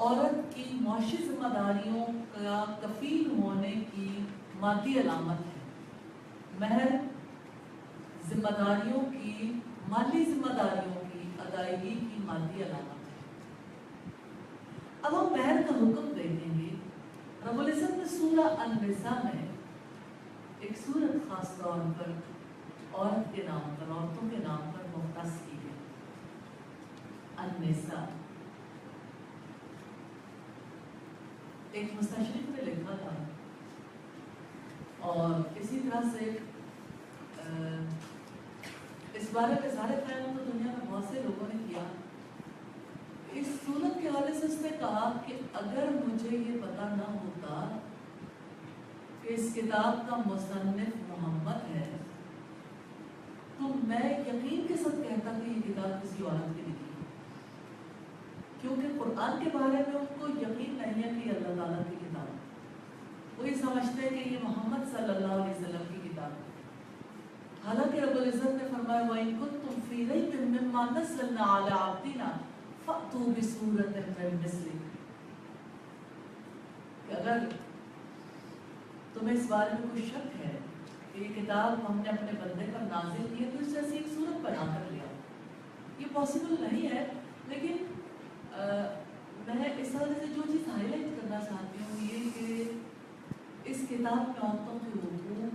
عورت کی معاشی ذمہ داریوں کا کفیل ہونے کی مادی علامت ہے. مہر ذمہ داریوں کی، مالی ذمہ داریوں کی ادائیگی کی مادی علامت ہے. اب ہم مہر کا حکم دیکھیں گے. رب العزت نے سورہ النساء میں ایک سورت خاص طور پر عورت کے نام پر، عورتوں کے نام پر مختص کی ہے. النساء ایک مستشرق نے لکھا تھا، اور اسی طرح سے اس بارے میں اظہار خیال تو دنیا میں بہت سے لوگوں نے کیا. اس صورت کے حوالے سے اس نے کہا کہ اگر مجھے یہ پتا نہ ہوتا کہ اس کتاب کا مصنف محمد ہے تو میں یقین کے ساتھ کہتا کہ یہ کتاب کسی عورت کی لکھی ہے، کیونکہ قرآن کے بارے میں ان کو یقین نہیں ہے کہ یہ اللہ تعالیٰ کی کتاب ہے. وہ یہ سمجھتے ہیں کہ یہ محمد صلی اللہ علیہ وسلم کی کتاب ہے. حالانکہ رب العزت نے فرمایا وَإِن كُنتُمْ فِي رَيْبٍ مِّمَّا نَزَّلْنَا عَلَىٰ عَبْدِنَا فَأْتُوا بِسُورَةٍ مِّن مِّثْلِهِ، کہ اگر تمہیں اس بارے میں کوئی شک ہے کہ یہ کتاب ہم نے اپنے بندے پر نازل کی ہے تو اس جیسی ایک صورت بنا کر لیا. یہ پاسبل نہیں ہے، لیکن میں اس حوالے سے جو چیز ہائی لائٹ کرنا چاہتی ہوں یہ کہ اس کتاب میں عورتوں کے حقوق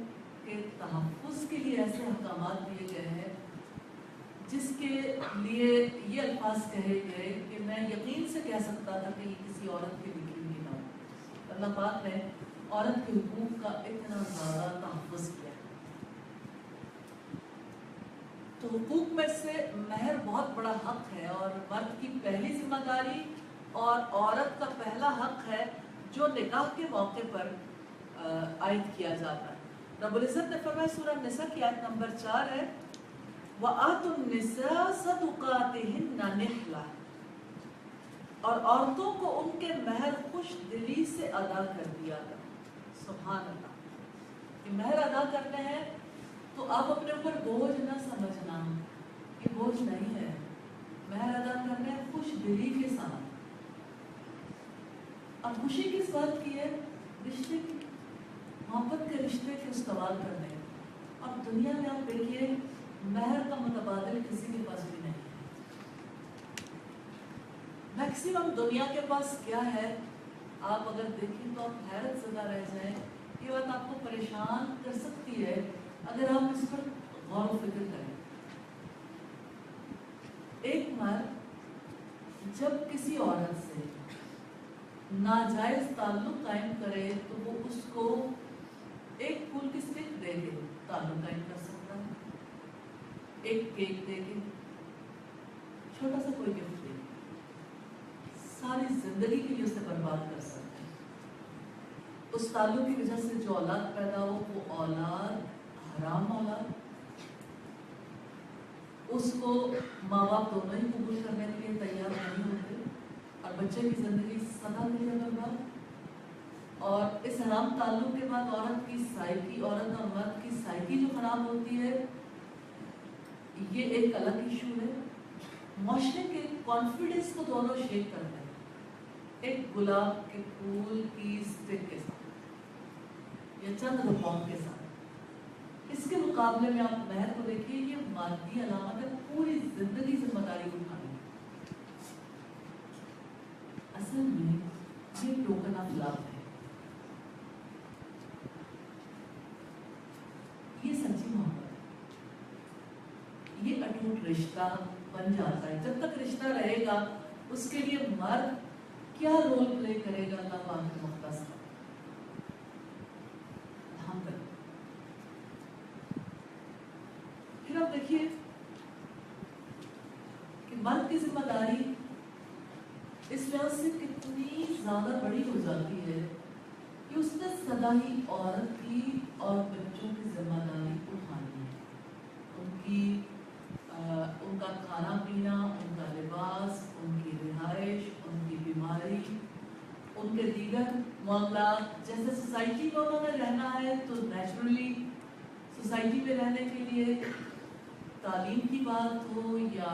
کے تحفظ کے لیے ایسے احکامات دیے گئے ہیں جس کے لیے یہ الفاظ کہے گئے کہ میں یقین سے کہہ سکتا تھا کہ یہ کسی عورت کی لکھی ہوئی کتاب ہے. اللہ پاک نے عورت کے حقوق کا اتنا زیادہ تحفظ کیا. تو حقوق میں سے مہر بہت بڑا حق ہے، اور مرد کی پہلی ذمہ داری اور عورت کا پہلا حق ہے جو نکاح کے موقع پر عائد کیا جاتا ہے. رب العزت نے فرمایا سورہ النساء کی آیت نمبر 4 ہے وَآتُوا النِّسَاءَ صَدُقَاتِهِنَّ نِحْلَةً، اور عورتوں کو ان کے مہر خوش دلی سے ادا کر دیا گیا. سبحان اللہ، کہ مہر ادا کرنے ہیں تو آپ اپنے اوپر بوجھ نہ سمجھنا، یہ بوجھ نہیں ہے. مہر ادا کرنے ہیں خوش دلی کے ساتھ. اب خوشی کس بات کی ہے؟ رشتے کی، محبت کے رشتے کے استوار کرنے. اب دنیا میں آپ دیکھیے مہر کا متبادل کسی کے پاس بھی نہیں ہے. میکسیمم دنیا کے پاس کیا ہے آپ اگر دیکھیں تو آپ حیرت زدہ رہ جائیں. یہ بات آپ کو پریشان کر سکتی ہے اگر آپ اس پر غور و فکر کریں. ایک مرد جب کسی عورت سے ناجائز تعلق قائم کرے تو وہ اس کو ایک پھول کی اسٹک دے کے تعلق قائم کر سکتا ہے، ایک کیک دے کے، چھوٹا سا کوئی گفٹ دے کے، ساری زندگی کے لیے اسے برباد کر سکتا ہے. اس تعلق کی وجہ سے جو اولاد پیدا ہو وہ اولاد حرام اولاد، اس کو ماں باپ دونوں ہی قبول کرنے کے لیے تیار نہیں ہوتے اور بچے کی زندگی سدا کے لیے برباد. اور اس حرام تعلق کے بعد عورت کی سائیکی، عورت اور مرد کی سائیکی جو خراب ہوتی ہے یہ ایک الگ ایشو ہے. معاشرے کے کانفیڈنس کو دونوں شیک کرتے ہیں ایک گلاب کے پھول کی اسٹک کے ساتھ یا چند روپوں کے ساتھ. اس کے مقابلے میں آپ مہر کو دیکھیے، یہ مادی علامت ہے، پوری زندگی ذمہ داری اٹھانے. اصل میں یہ ٹوکن آف لو ہے، یہ سچی محبت ہے، یہ اٹوٹ رشتہ بن جاتا ہے. جب تک رشتہ رہے گا اس کے لیے مرد کیا رول پلے کرے گا اللہ پاک کے مختص کا. پھر آپ دیکھیے کہ مرد کی ذمہ داری اس لحاظ سے کتنی زیادہ بڑی ہو جاتی ہے کہ اس نے سدا ہی عورت کی اور بچوں کی ذمہ داری اٹھانی ہے. ان کا کھانا پینا، ان کا لباس، ان کی رہائش، ان کی بیماری، ان کے دیگر معاملات. جیسے سوسائٹی میں انہوں نے رہنا ہے تو نیچرلی سوسائٹی میں رہنے کے لیے تعلیم کی بات ہو یا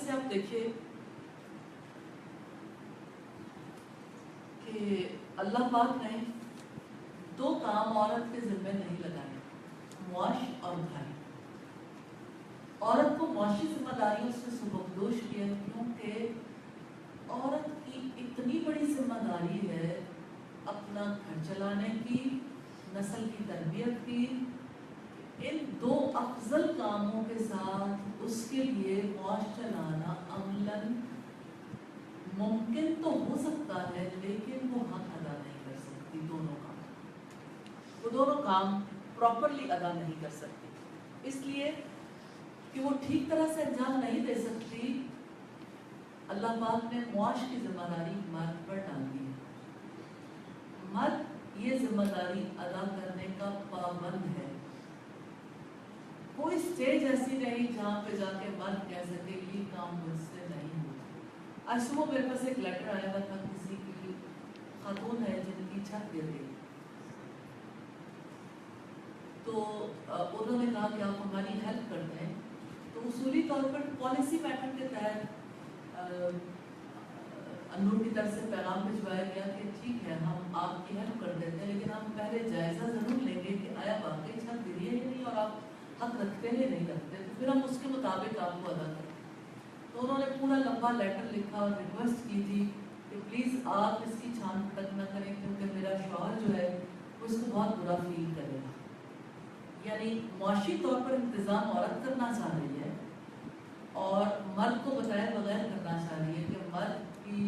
سے آپ دیکھیے کہ اللہ پاک نے 2 کام عورت کے ذمہ نہیں لگائے، معاش اور گھر۔ عورت کو معاشی ذمہ داریوں سے سبکدوش کیا کیونکہ عورت کی اتنی بڑی ذمہ داری ہے اپنا گھر چلانے کی، نسل کی تربیت کی، ان 2 افضل کاموں کے ساتھ اس کے لیے معاش چلانا عملاً ممکن تو ہو سکتا ہے لیکن وہ حق ادا نہیں کر سکتی۔ وہ دونوں کام پراپرلی ادا نہیں کر سکتی، اس لیے کہ وہ ٹھیک طرح سے انجام نہیں دے سکتی۔ اللہ پاک نے معاش کی ذمہ داری مرد پر ڈال دی ہے۔ مرد یہ ذمہ داری ادا کرنے کا پابند ہے۔ کوئی سٹیج ایسی نہیں جہاں پہ جا کے مرد کہہ سکے یہ کام مجھ سے نہیں ہوتا۔ آج صبح میرے پاس ایک لیٹر آیا ہوا تھا، کسی کی خاتون ہے جن کی چھت گر گئی، تو انہوں نے کہا کہ آپ ہماری ہیلپ کر دیں۔ تو اصولی طور پر پالیسی میٹر کے تحت انور کی طرف سے پیغام بھجوایا گیا کہ ٹھیک ہے ہم آپ کی ہیلپ کر دیتے ہیں، لیکن ہم پہلے جائزہ ضرور لیں گے کہ آیا واقعی چھت گری ہے یا نہیں اور آپ حق رکھتے ہیں نہیں رکھتے، تو پھر ہم اس کے مطابق آپ کو ادا کریں۔ تو انہوں نے پورا لمبا لیٹر لکھا اور ریکویسٹ کی تھی کہ پلیز آپ اس کی چھان تک نہ کریں کیونکہ میرا شوہر جو ہے وہ اس کو بہت برا فیل کرے گا۔ یعنی معاشی طور پر انتظام عورت کرنا چاہ رہی ہے اور مرد کو بتائے بغیر کرنا چاہ رہی ہے کہ مرد کی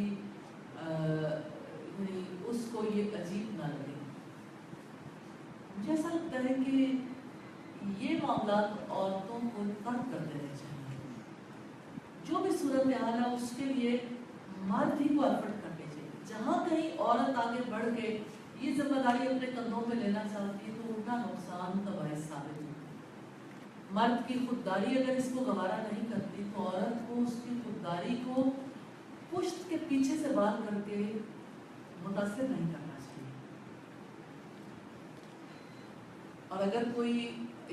اس کو یہ عجیب نہ لگے۔ مجھے ایسا لگتا ہے کہ یہ معاملات عورتوں کو ترک کر دینے چاہیے۔ جو بھی صورتحال ہے اس کے لیے مرد ہی کو ایفرٹ کرنے چاہیے۔ جہاں کہیں عورت آگے بڑھ کے یہ ذمہ داری اپنے کندھوں پہ لینا چاہتی ہے تو ان کا نقصان کا باعث ثابت ہوتا ہے۔ مرد کی خودداری اگر اس کو گوارا نہیں کرتی تو عورت کو اس کی خودداری کو پشت کے پیچھے سے بات کر کے متاثر نہیں کرنا چاہیے۔ اور اگر کوئی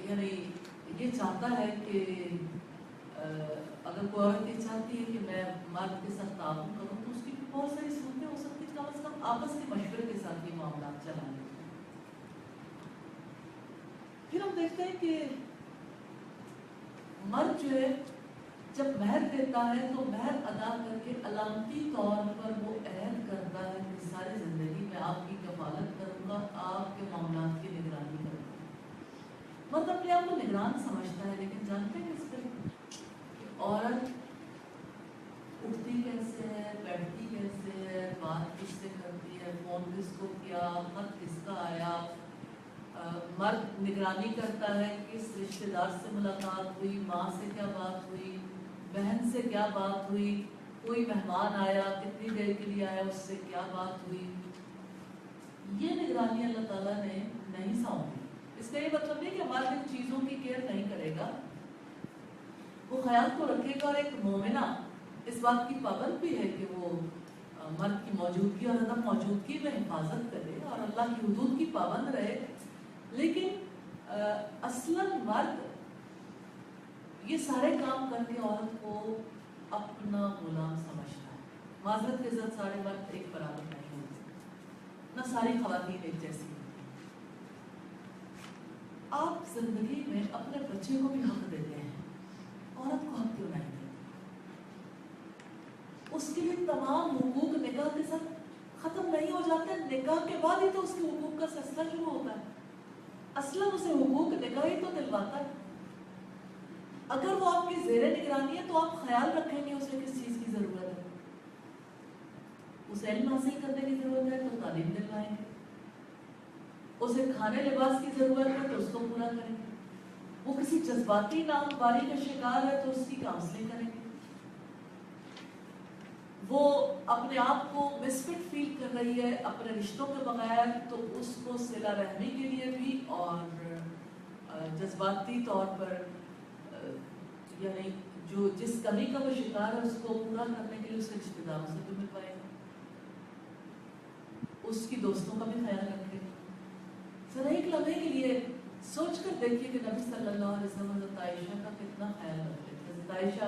یعنی یہ چاہتا ہے کہ اگر کوئی عورت یہ چاہتی ہے کہ میں مرد کے ساتھ تعاون کروں تو اس کی بہت ساری صورتیں ہو سکتی ہیں، کم از کم آپس کے مشورے کے ساتھ یہ معاملات چلانے۔ پھر ہم دیکھتے ہیں کہ مرد جو ہے جب مہر دیتا ہے تو مہر ادا کر کے علامتی طور پر وہ عہد کرتا ہے کہ ساری زندگی میں آپ کی کفالت کروں گا، آپ کے معاملات کی نگرانی کروں گا۔ مرد اپنے آپ کو نگران سمجھتا ہے، لیکن جانتے ہیں اس پر عورت اٹھتی کیسے ہے، بیٹھتی کیسے ہے، بات کس سے کرتی ہے، فون کس کو کیا، خط کس کا آیا۔ مرد نگرانی کرتا ہے کس رشتہ دار سے ملاقات ہوئی، ماں سے کیا بات ہوئی، بہن سے کیا بات ہوئی، کوئی مہمان آیا کتنی دیر کے لیے آیا، اس سے کیا بات ہوئی۔ یہ نگرانی اللہ تعالیٰ نے نہیں سونپی۔ اس کا یہ مطلب نہیں کہ مرد ان چیزوں کی کیئر نہیں کرے گا، وہ خیال تو رکھے گا، اور ایک مومنہ اس بات کی پابند بھی ہے کہ وہ مرد کی موجودگی اور عدم موجودگی میں حفاظت کرے اور اللہ کی حدود کی پابند رہے، لیکن اصلاً مرد یہ سارے کام کر کے عورت کو اپنا غلام سمجھتا ہے۔ معذرت کے ساتھ سارے مرد ایک برابر نہیں ہوتے، نہ ساری خواتین ایک جیسی ہیں۔ آپ زندگی میں اپنے بچے کو بھی حق دیتے ہیں، عورت کو حق کیوں نہیں دیتے؟ اس کے لیے تمام حقوق نکاح کے ساتھ ختم نہیں ہو جاتے، نکاح کے بعد ہی تو اس کے حقوق کا سلسلہ شروع ہوتا ہے۔ اصلاً اسے حقوق نکاح ہی تو دلواتا ہے۔ اگر وہ آپ کی زیر نگرانی ہے تو آپ خیال رکھیں گے اسے کس چیز کی ضرورت ہے۔ اسے علم حاصل کرنے کی ضرورت ہے تو تعلیم دلوائیں گے، اسے کھانے لباس کی ضرورت ہے تو اس کو پورا کریں گے، وہ کسی جذباتی نااہلی کا شکار ہے تو اس کی کاؤنسلنگ کریں گے، وہ اپنے آپ کو مسفٹ فیل کر رہی ہے اپنے رشتوں کے بغیر تو اس کو صلہ رحمی کے لیے بھی اور جذباتی طور پر یعنی جو جس کمی کا وہ شکار ہے اس کو پورا کرنے کے لیے اس کے رشتہ داروں سے بھی ملوائے گا، اس کی دوستوں کا بھی خیال رکھے گا۔ ذرا ایک لمحے کے لیے سوچ کر دیکھیے کہ نبی صلی اللہ علیہ وسلم حضرت عائشہ کا کتنا خیال رکھتے تھے۔ حضرت عائشہ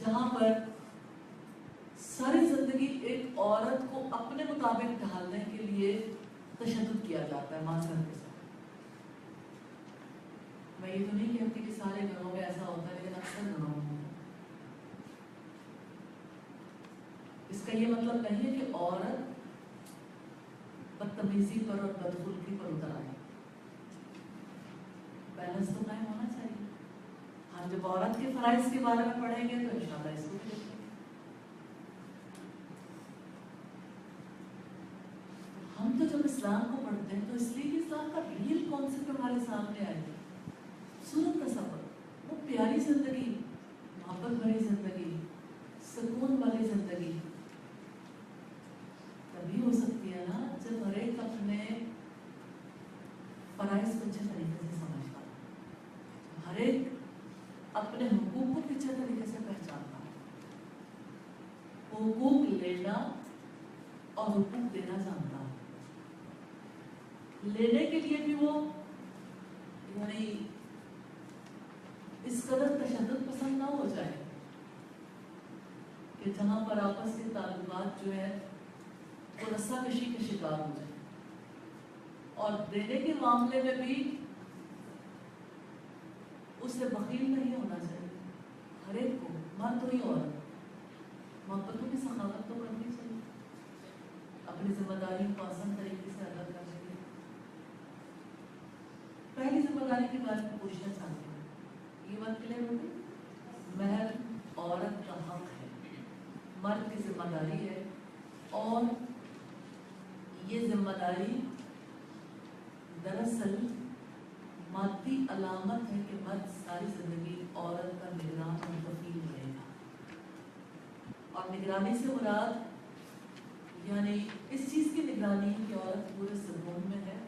جہاں پر ساری زندگی ایک عورت کو اپنے مطابق ڈھالنے کے لیے تشدد کیا جاتا ہے معذرت کے ساتھ. میں یہ تو نہیں کہتی کہ سارے گھروں میں ایسا ہوتا ہے، لیکن اکثر گھروں میں. اس کا یہ مطلب نہیں ہے کہ عورت بدتمیزی پر اور بدخلقی پر اتر آئے. بیلنس تو قائم ہونا چاہیے. ہم جب عورت کے فرائض کے بارے میں پڑھیں گے تو انشاءاللہ اس کو بھی دیکھیں گے. ہم تو جب اسلام کو پڑھتے ہیں تو اس لیے کہ اسلام کا ریل کانسیپٹ ہمارے سامنے آئے گا. سورت کا سفر، وہ پیاری زندگی، محبت بھری زندگی، سکون والی زندگی تبھی ہو سکتی ہے نا جب ہر ایک اپنے فرائض کو اچھے طریقے سے سمجھتا ہے، ہر ایک اپنے حقوق کو اچھے طریقے سے پہچانتا ہے، حقوق لینا اور حقوق دینا جانتا ہے. لینے کے لیے بھی وہ یعنی اس قدر تشدد پسند نہ ہو جائے کہ جہاں پر آپس کے تعلقات جو ہے وہ رسا کشی کے شکار ہو جائے. اور دینے کے معاملے میں بھی اسے بخیل نہیں ہونا چاہیے. ہر ایک کو، مرد ہو یا عورت، محبتوں کی سخاوت تو کرنی چاہیے، اپنی ذمہ داریوں کو آسان طریقے سے ادا کرنے کے لیے. پہلی ذمہ داری کے بارے میں پوچھنا چاہتی ہوں، یہ بات کلیئر ہوگی؟ مہر عورت کا حق ہے، مرد کی ذمہ داری ہے، اور یہ ذمہ داری دراصل مادی علامت ہے کہ مرد ساری زندگی عورت کا نگران اور کفیل رہے گا. اور نگرانی سے مراد یعنی اس چیز کی نگرانی کہ عورت پورے سکون میں ہے،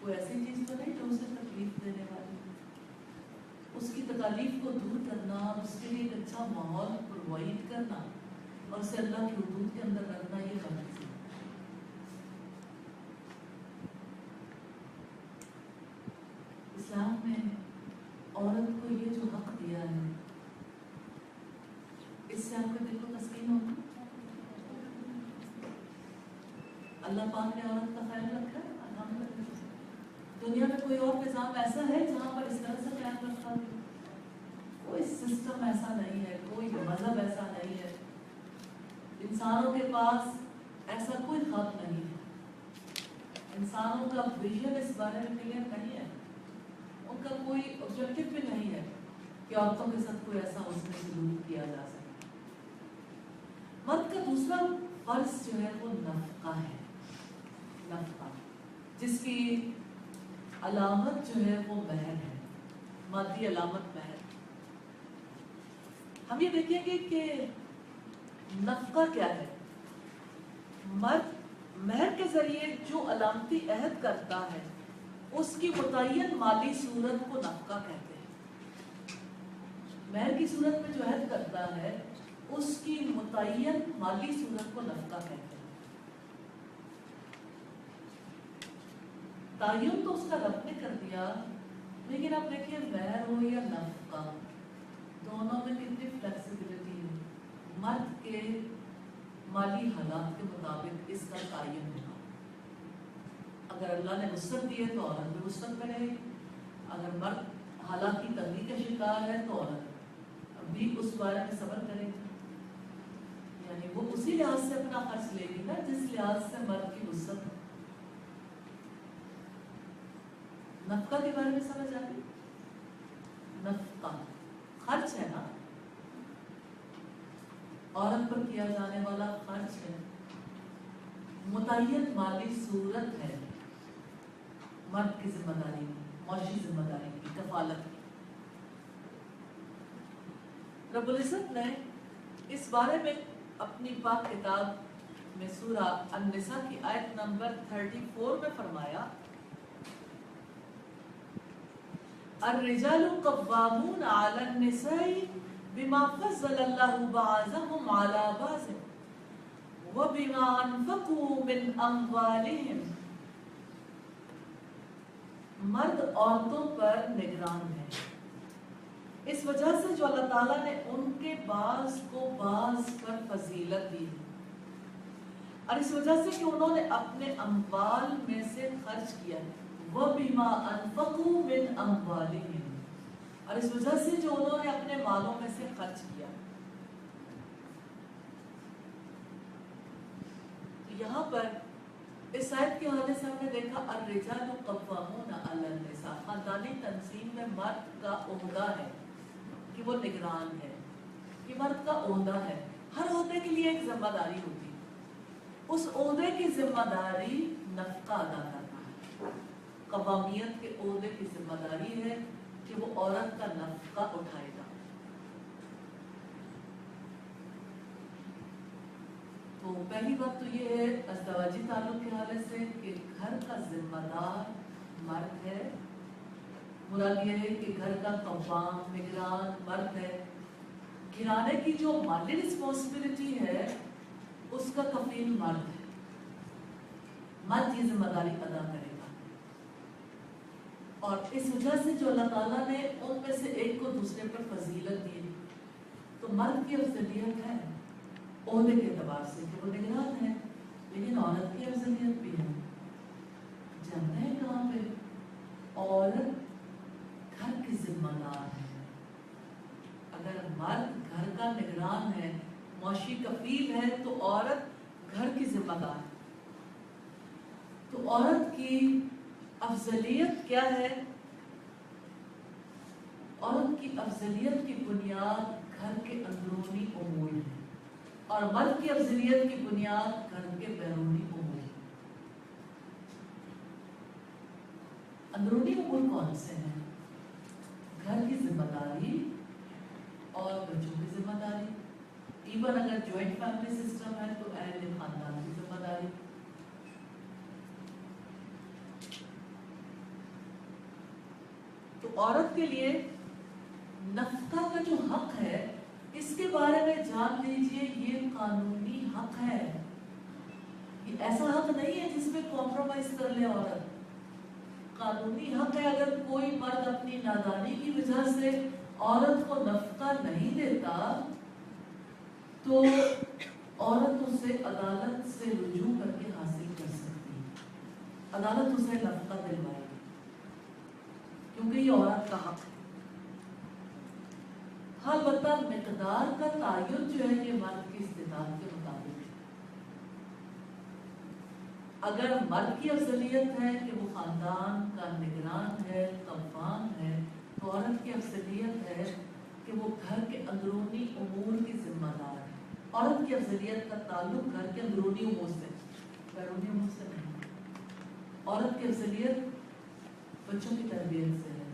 کوئی ایسی چیز تو نہیں جو اسے تکلیف دینے والی. اس کی تکالیف کو دور کرنا اور اس کے لیے ایک اچھا ماحول پرووائڈ کرنا اور اسے اللہ کی حدود کے اندر رکھنا، یہ غلط ہے. اسلام میں عورت کو یہ جو حق دیا ہے، اس سے آپ کے دل کو تسکین ہوگا. اللہ پاک نے عورت کا خیال رکھا ہے. الحمدللہ دنیا میں کوئی اور نظام ایسا ہے جہاں پر اس طرح سے خیال رکھا ہے؟ کوئی سسٹم ایسا نہیں ہے، کوئی مذہب ایسا نہیں ہے، انسانوں کے پاس ایسا کوئی خواب نہیں ہے. انسانوں کا ویژن اس بارے میں کلیئر نہیں ہے، ان کا کوئی آبجیکٹو بھی نہیں ہے کہ عورتوں کے ساتھ کوئی ایسا حسن سلوک کیا جا سکے. مرد کا دوسرا فرض جو ہے وہ نفقہ ہے. نفقہ جس کی علامت جو ہے وہ مہر ہے، مادی علامت مہر. ہم یہ دیکھیں گے کہ نفقہ کیا ہے. مرد مہر کے ذریعے جو علامتی عہد کرتا ہے اس کی متعین مالی صورت کو نفقہ کہتے ہیں. مہر کی صورت میں جو عہد کرتا ہے اس کی متعین مالی صورت کو نفقہ کہتے ہیں. تعین تو اس کا رب نے کر دیا، لیکن آپ دیکھیے مہر ہو یا نفقہ، دونوں میں کتنی فلیکسیبلٹی ہے. مرد کے مالی حالات کے مطابق اس کا تعین ہوگا. اگر اللہ نے وسعت دی ہے تو عورت بھی وسعت میں رہے گی. اگر مرد حالات کی تنگی کا شکار ہے تو عورت بھی اس بارے میں صبر کرے گی. یعنی وہ اسی لحاظ سے اپنا خرچ لے گی نا جس لحاظ سے مرد کی وسعت ہے. نفقہ کے بارے میں سمجھ آتی؟ نفقہ خرچ ہے نا، عورت پر کیا جانے والا خرچ ہے، متعین مالی صورت ہے. مرد کی ذمہ داری، معاشی ذمہ داری کی کفالت کی. رب العزت نے اس بارے میں اپنی پاک کتاب میں سورہ النساء کی آیت نمبر 34 میں فرمایا، الرجال قوامون علی النساء بما فضل اللہ بعضهم علی بعض وبما انفقوا من اموالهم. مرد عورتوں پر نگران ہے اس وجہ سے جو اللہ تعالیٰ نے ان کے بعض کو بعض پر فضیلت دی ہے، اور اس وجہ سے کہ انہوں نے اپنے اموال میں سے خرچ کیا، وَبِمَا أَنفَقُوا مِنْ أَمْوَالِهِمْ، اور اس وجہ سے جو انہوں نے اپنے مالوں میں سے خرچ کیا۔ تو یہاں پر اس آیت کے حوالے سے ہم نے دیکھا الرجال قوامون علی النساء، خاندانی تنظیم میں مرد کا عہدہ ہے کہ وہ نگران ہے، کہ مرد کا عہدہ ہے۔ ہر عہدے کے لیے ایک ذمہ داری ہوتی ہے، اس عہدے کی ذمہ داری نفقہ ادا کرنا ہے۔ قوامیت کے عہدے کی ذمہ داری ہے کہ وہ عورت کا نفقہ اٹھائے گا۔ تو پہلی بات تو یہ ہے ازدواجی تعلق کے حوالے سے کہ گھر کا ذمہ دار مرد ہے، مراد یہ ہے کہ گھر کا قوام نگران مرد ہے، گھرانے کی جو مالی رسپانسبلٹی ہے اس کا کفیل مرد ہے، مرد یہ ذمہ داری ادا کرے گا۔ اور اس وجہ سے جو اللہ تعالیٰ نے ان میں سے ایک کو دوسرے پر فضیلت دی، تو مرد کی افضلیت ہے عہدے کے اعتبار سے کہ وہ نگران ہے، لیکن عورت کی افضلیت بھی ہے۔ جانتے ہیں کہاں پہ؟ عورت گھر کی ذمہ دار ہے۔ اگر مرد گھر کا نگران ہے، معاشی کفیل ہے، تو عورت گھر کی ذمہ دار ہے۔ تو عورت کی افضلیت کیا ہے؟ عورت کی افضلیت کی بنیاد گھر کے اندرونی امور ہے، اور مرد کی افضلیت کی بنیاد گھر کے بیرونی امور ہے۔ اندرونی امور کون سے ہیں؟ گھر کی ذمہ داری اور بچوں کی ذمہ داری، ایون اگر جوائنٹ فیملی سسٹم ہے تو اہل خاندان کی ذمہ داری۔ تو عورت کے لیے نفقہ کا جو حق ہے، اس کے بارے میں جان لیجئے یہ قانونی حق ہے، یہ ایسا حق نہیں ہے جس میں کمپرومائز کر لے عورت۔ قانونی حق ہے، اگر کوئی مرد اپنی نادانی کی وجہ سے عورت کو نفقہ نہیں دیتا تو عورت اسے عدالت سے رجوع کر کے حاصل کر سکتی ہے، عدالت اسے نفقہ دلوائے گی، کیونکہ یہ عورت کا حق ہے۔ ہاں البتہ مقدار کا تعین جو ہے یہ مرد کی استطاعت کے مطابق ہے۔ اگر مرد کی افضلیت ہے کہ وہ خاندان کا نگران ہے، قوام ہے، تو عورت کی افضلیت ہے کہ وہ گھر کے اندرونی امور کی ذمہ دار ہے۔ عورت کی افضلیت کا تعلق گھر کے اندرونی امور سے، بیرونی امور سے نہیں۔ عورت کی افضلیت بچوں کی تربیت سے ہے،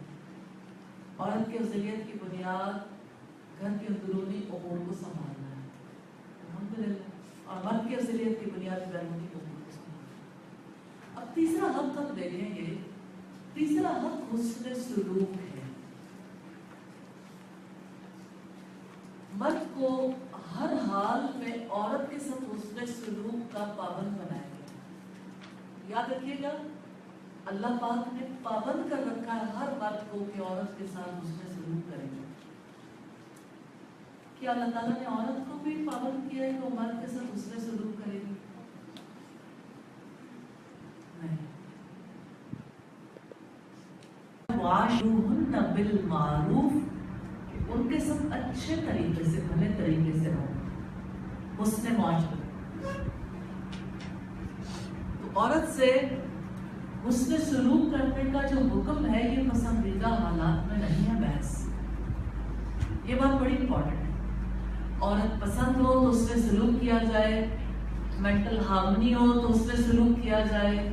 عورت کی افضلیت کی بنیاد گھر کے اندرونی امور کو سنبھالنا ہے، الحمدللہ، اور مرد کی افضلیت کی بنیاد بیرونی امور کو سنبھالنا۔ اب تیسرا حق ہم دیکھیں گے، تیسرا حق حسن سلوک ہے۔ مرد کو ہر حال میں عورت کے ساتھ حسن سلوک کا پابند بنائے گا۔ یاد رکھیے گا اللہ پاک نے پابند کر رکھا ہے ہر مرد کو کہ عورت کے ساتھ حسن سلوک کرے گا۔ کیا اللہ تعالیٰ نے عورت کو بھی پابند کیا ہے کہ وہ مرد کے ساتھ حسن سلوک کرے گی؟ نہیں۔ وَعَاشِرُوهُنَّ بِالْمَعْرُوفِ، ان کے ساتھ اچھے طریقے سے، بھلے طریقے سے رہو، حسن معاشرت۔ تو عورت سے حسن سلوک کرنے کا جو حکم ہے یہ پسندیدہ حالات میں نہیں ہے بحث، یہ بات بڑی امپورٹنٹ ہے۔ عورت پسند ہو تو اس سے سلوک کیا جائے، مینٹل ہارمنی ہو تو اس سے سلوک کیا جائے،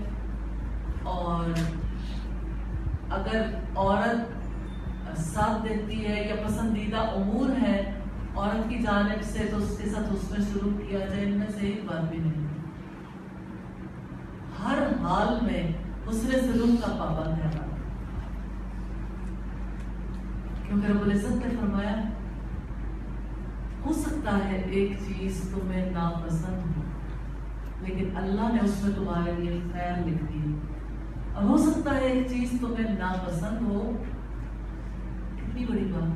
اور اگر عورت ساتھ دیتی ہے یا پسندیدہ امور ہے عورت کی جانب سے تو اس کے ساتھ حسن سلوک کیا جائے، ان میں سے ایک بات بھی نہیں۔ ہر حال میں حسن سلوک کا پابند ہے، کیونکہ رب العزت نے فرمایا ہو سکتا ہے ایک چیز تمہیں ناپسند ہو لیکن اللہ نے اس میں تمہارے لیے خیر لکھ دی، اور ہو سکتا ہے ایک چیز تمہیں ناپسند ہو، کتنی بڑی بات،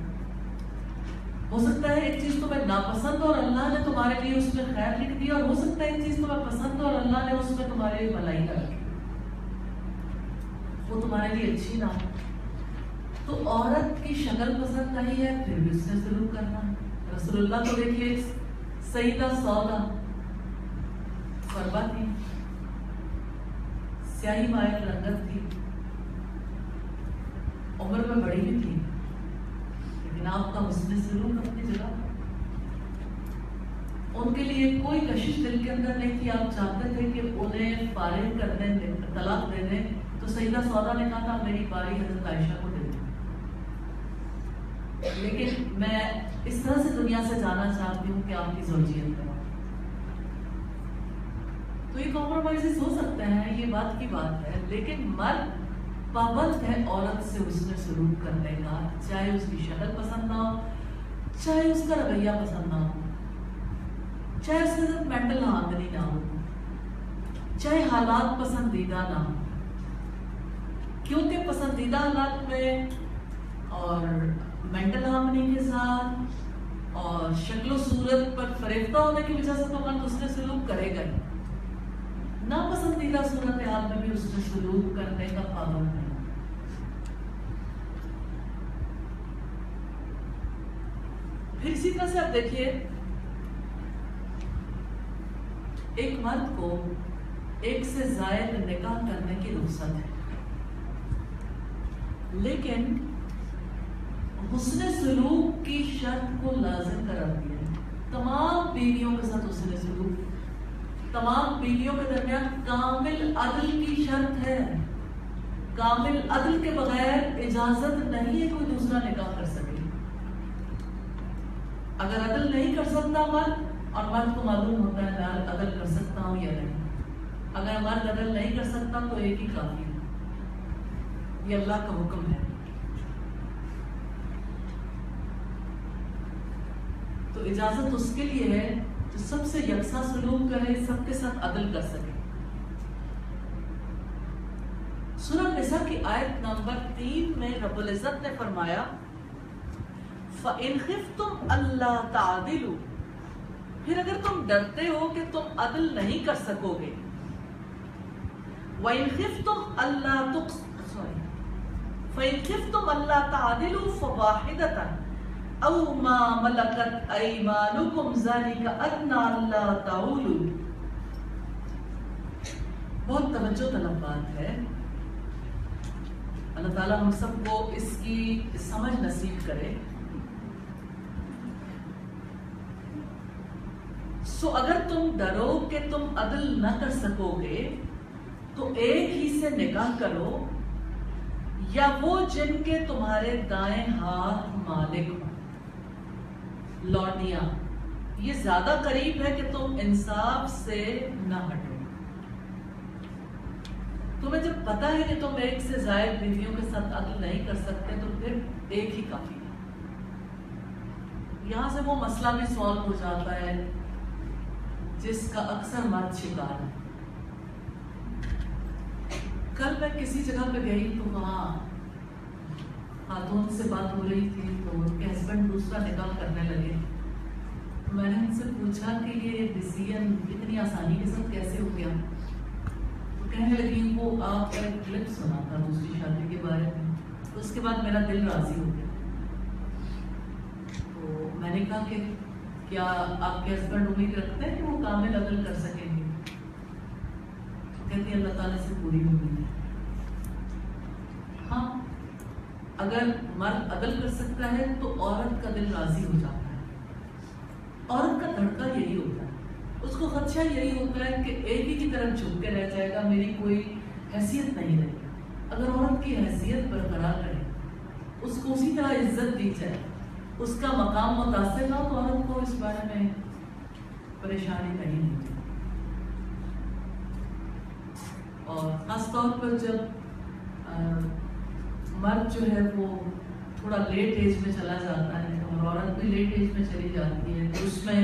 ہو سکتا ہے ایک چیز تمہیں ناپسند اور اللہ نے تمہارے لیے اس میں خیر لکھ دیا، اور ہو سکتا ہے ایک چیز تمہیں پسند اور اللہ نے اس میں تمہارے لیے بھلائی نہ رکھی، وہ تمہارے لیے اچھی نہ ہو۔ تو عورت کی شکل پسند نہیں ہے پھر بھی اس نے سلوک کرنا ہے۔ رسول اللہ کو دیکھیے، سیدہ سودا فربا تھی، سیاہی مائل رنگت تھی، عمر میں بڑی بھی تھی، لیکن آپ کا حسن سلوک اپنی جگہ۔ ان کے لیے کوئی کشش دل کے اندر نہیں تھی، آپ چاہتے تھے کہ انہیں فارغ کر دیں، طلاق دے دیں، تو سیدہ سودا نے کہا تھا میری باری حضرت عائشہ کو دے دیں، لیکن میں اس طرح سے دنیا سے جانا چاہتی ہوں کہ آپ کی زوجیت میں۔ تو یہ کمپرومائزز ہو سکتے ہیں، یہ بات کی بات ہے، لیکن مرد پابند ہے عورت سے حسن سلوک کرنے کا، چاہے اس کی شکل پسند نہ ہو، چاہے اس کا رویہ پسند نہ ہو، چاہے اس کے ساتھ مینٹل آمدنی نہ ہو، چاہے حالات پسندیدہ نہ ہو، کیونکہ پسندیدہ حالات میں اور مینٹل ہارمنی کے ساتھ اور شکل و صورت پر فریفتہ ہونے کی وجہ سے تو مرد حسن سلوک کرے گا ہی، ناپسندیدہ صورتحال میں بھی حسن سلوک کرنے کا پابند ہے۔ پھر اسی طرح سے آپ دیکھیے، ایک مرد کو ایک سے زائد نکاح کرنے کی رخصت ہے، لیکن حسن سلوک کی شرط کو لازم قرار دیا ہے۔ تمام بیویوں کے ساتھ حسن سلوک، تمام بیویوں کے درمیان کامل عدل کی شرط ہے۔ کامل عدل کے بغیر اجازت نہیں ہے کوئی دوسرا نکاح کر سکے۔ اگر عدل نہیں کر سکتا مرد، اور مرد کو معلوم ہوتا ہے میں عدل کر سکتا ہوں یا نہیں، اگر مرد عدل نہیں کر سکتا تو ایک ہی کافی ہے، یہ اللہ کا حکم ہے۔ تو اجازت اس کے لیے ہے جو سب سے یکساں سلوک کرے، سب کے ساتھ عدل کر سکے۔ سورہ نساء کی آیت نمبر 3 میں رب العزت نے فرمایا فَإِنْ خِفْتُمْ أَلَّا تَعْدِلُوا، پھر اگر تم ڈرتے ہو کہ تم عدل نہیں کر سکو گے، وَإِنْ خِفْتُمْ أَلَّا فَإِنْ خِفْتُمْ أَلَّا تَعْدِلُوا فَوَاحِدَةً أَوْ مَا مَلَكَتْ أَيْمَانُكُمْ ذَلِكَ أَدْنَىٰ أَلَّا تَعُولُوا۔ بہت توجہ طلب بات ہے، اللہ تعالیٰ ہم سب کو اس کی سمجھ نصیب کرے۔ اگر تم ڈرو کہ تم عدل نہ کر سکو گے تو ایک ہی سے نکاح کرو، یا وہ جن کے تمہارے دائیں ہاتھ مالک ہوں، لونڈیاں، یہ زیادہ قریب ہے کہ تم انصاف سے نہ ہٹو۔ تمہیں جب پتا ہے کہ تم ایک سے زائد بیویوں کے ساتھ عدل نہیں کر سکتے تو پھر ایک ہی کافی ہے۔ یہاں سے وہ مسئلہ بھی سالو ہو جاتا ہے جس کا اکثر مرد شکار ہے۔ کل میں کسی جگہ پہ گئی تو وہاں خاتون سے بات ہو رہی تھی تو ان کے ہسبینڈ دوسرا نکاح کرنے لگے۔ میں نے ان سے پوچھا کہ یہ ڈیسیژن اتنی آسانی کے ساتھ کیسے ہو گیا؟ تو کہنے لگی وہ آپ کا ایک کلپ سنا تھا دوسری شادی کے بارے میں، تو اس کے بعد میرا دل راضی ہو گیا۔ تو میں نے کہا کہ کیا آپ کے ہسبینڈ امید رکھتے ہیں کہ وہ کامل عدل کر سکیں گے؟ کہتی اللہ تعالیٰ سے پوری امید ہے۔ ہاں، اگر مرد عدل کر سکتا ہے تو عورت کا دل راضی ہو جاتا ہے۔ عورت کا دھڑکا یہی ہوتا ہے، اس کو خدشہ یہی ہوتا ہے کہ ایک ہی کی طرف جھک کے رہ جائے گا، میری کوئی حیثیت نہیں رہے گی۔ اگر عورت کی حیثیت برقرار رہے، اس کو اسی طرح عزت دی جائے، اس کا مقام متاثر نہ ہو، تو عورت کو اس بارے میں پریشانی نہیں ہوتی۔ اور خاص طور پر جب مرد جو ہے وہ تھوڑا لیٹ ایج میں چلا جاتا ہے اور عورت بھی لیٹ ایج میں چلی جاتی ہے، تو اس میں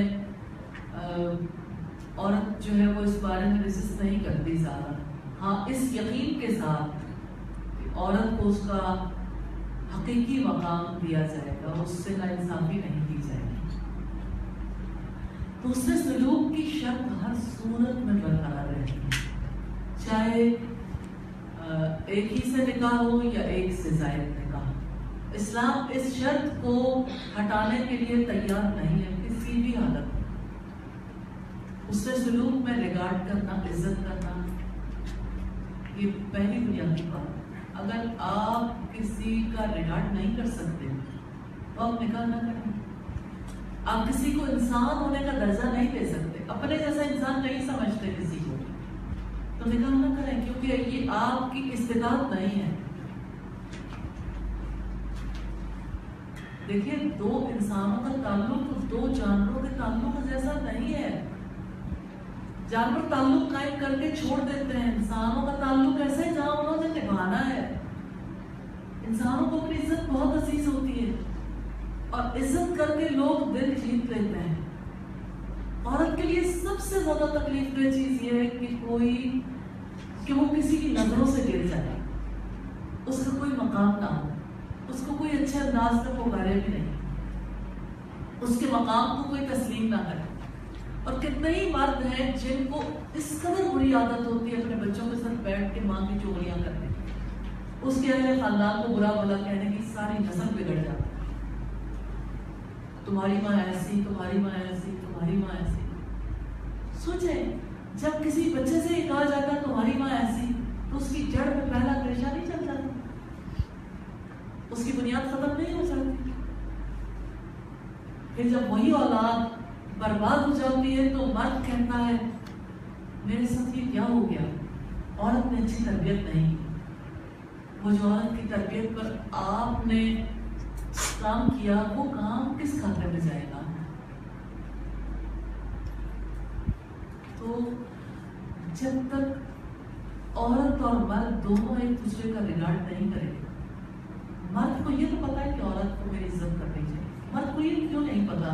عورت جو ہے وہ اس بارے میں ریزسٹ نہیں کرتی زیادہ۔ ہاں، اس یقین کے ساتھ کہ عورت کو اس کا حقیقی مقام دیا جائے گا، اس سے ناانصافی نہیں کی جائے گی۔ تو حسن سلوک کی شرط ہر صورت میں برقرار رہتی ہے، چاہے ایک ہی سے نکاح ہو یا ایک سے زائد نکاح۔ اسلام اس شرط کو ہٹانے کے لیے تیار نہیں ہے کسی بھی حالت میں۔ حسن سلوک میں ریگارڈ کرنا، عزت کرنا، یہ پہلی بنیادی بات ہے۔ اگر آپ کسی کا ریگارڈ نہیں کر سکتے تو آپ نکاح نہ کریں۔ آپ کسی کو انسان ہونے کا درجہ نہیں دے سکتے، اپنے جیسا انسان نہیں سمجھتے کسی کو، تو نکاح نہ کریں، کیونکہ یہ آپ کی استطاعت نہیں ہے۔ دیکھیے، دو انسانوں کا تعلق دو جانوروں کے تعلق جیسا نہیں ہے۔ جانور تعلق قائم کر کے چھوڑ دیتے ہیں، انسانوں کا تعلق ایسا ہے جہاں انہوں نے نبھانا ہے۔ انسانوں کو اپنی عزت بہت عزیز ہوتی ہے، اور عزت کر کے لوگ دل جیت لیتے ہیں۔ عورت کے لیے سب سے زیادہ تکلیف دہ چیز یہ ہے کہ وہ کسی کی نظروں سے گر جائے، اس کا کوئی مقام نہ ہو، اس کو کوئی اچھے انداز میں پکارے بھی نہیں، اس کے مقام کو کوئی تسلیم نہ کرے۔ اور کتنے ہی مرد ہیں جن کو اس قدر بری عادت ہوتی ہے اپنے بچوں کے ساتھ بیٹھ کے ماں کی چغلیاں کرنے، اس کے اہل خاندان کو برا بھلا کہنے کی ساری نسل بگڑ جاتی ہے۔ تمہاری ماں ایسی، تمہاری ماں ایسی، تمہاری ماں ایسی۔ سوچیں، جب کسی بچے سے یہ کہا جاتا ہے تمہاری ماں ایسی، تو اس کی جڑ میں پہلا ریشہ نہیں چل جاتا، اس کی بنیاد ختم نہیں ہو جاتی۔ پھر جب وہی اولاد برباد ہو جاتی ہے تو مرد کہتا ہے میرے ساتھ یہ کیا ہو گیا، عورت نے اچھی تربیت نہیں کی۔ وہ جو عورت کی تربیت پر آپ نے کام کیا، وہ کام کس کھاتے میں جائے گا؟ تو جب تک عورت اور مرد دونوں ایک دوسرے کا ریگارڈ نہیں کریں گے، مرد کو یہ تو پتا ہے کہ عورت کو میری عزت کرنی چاہیے، مرد کو یہ کیوں نہیں پتا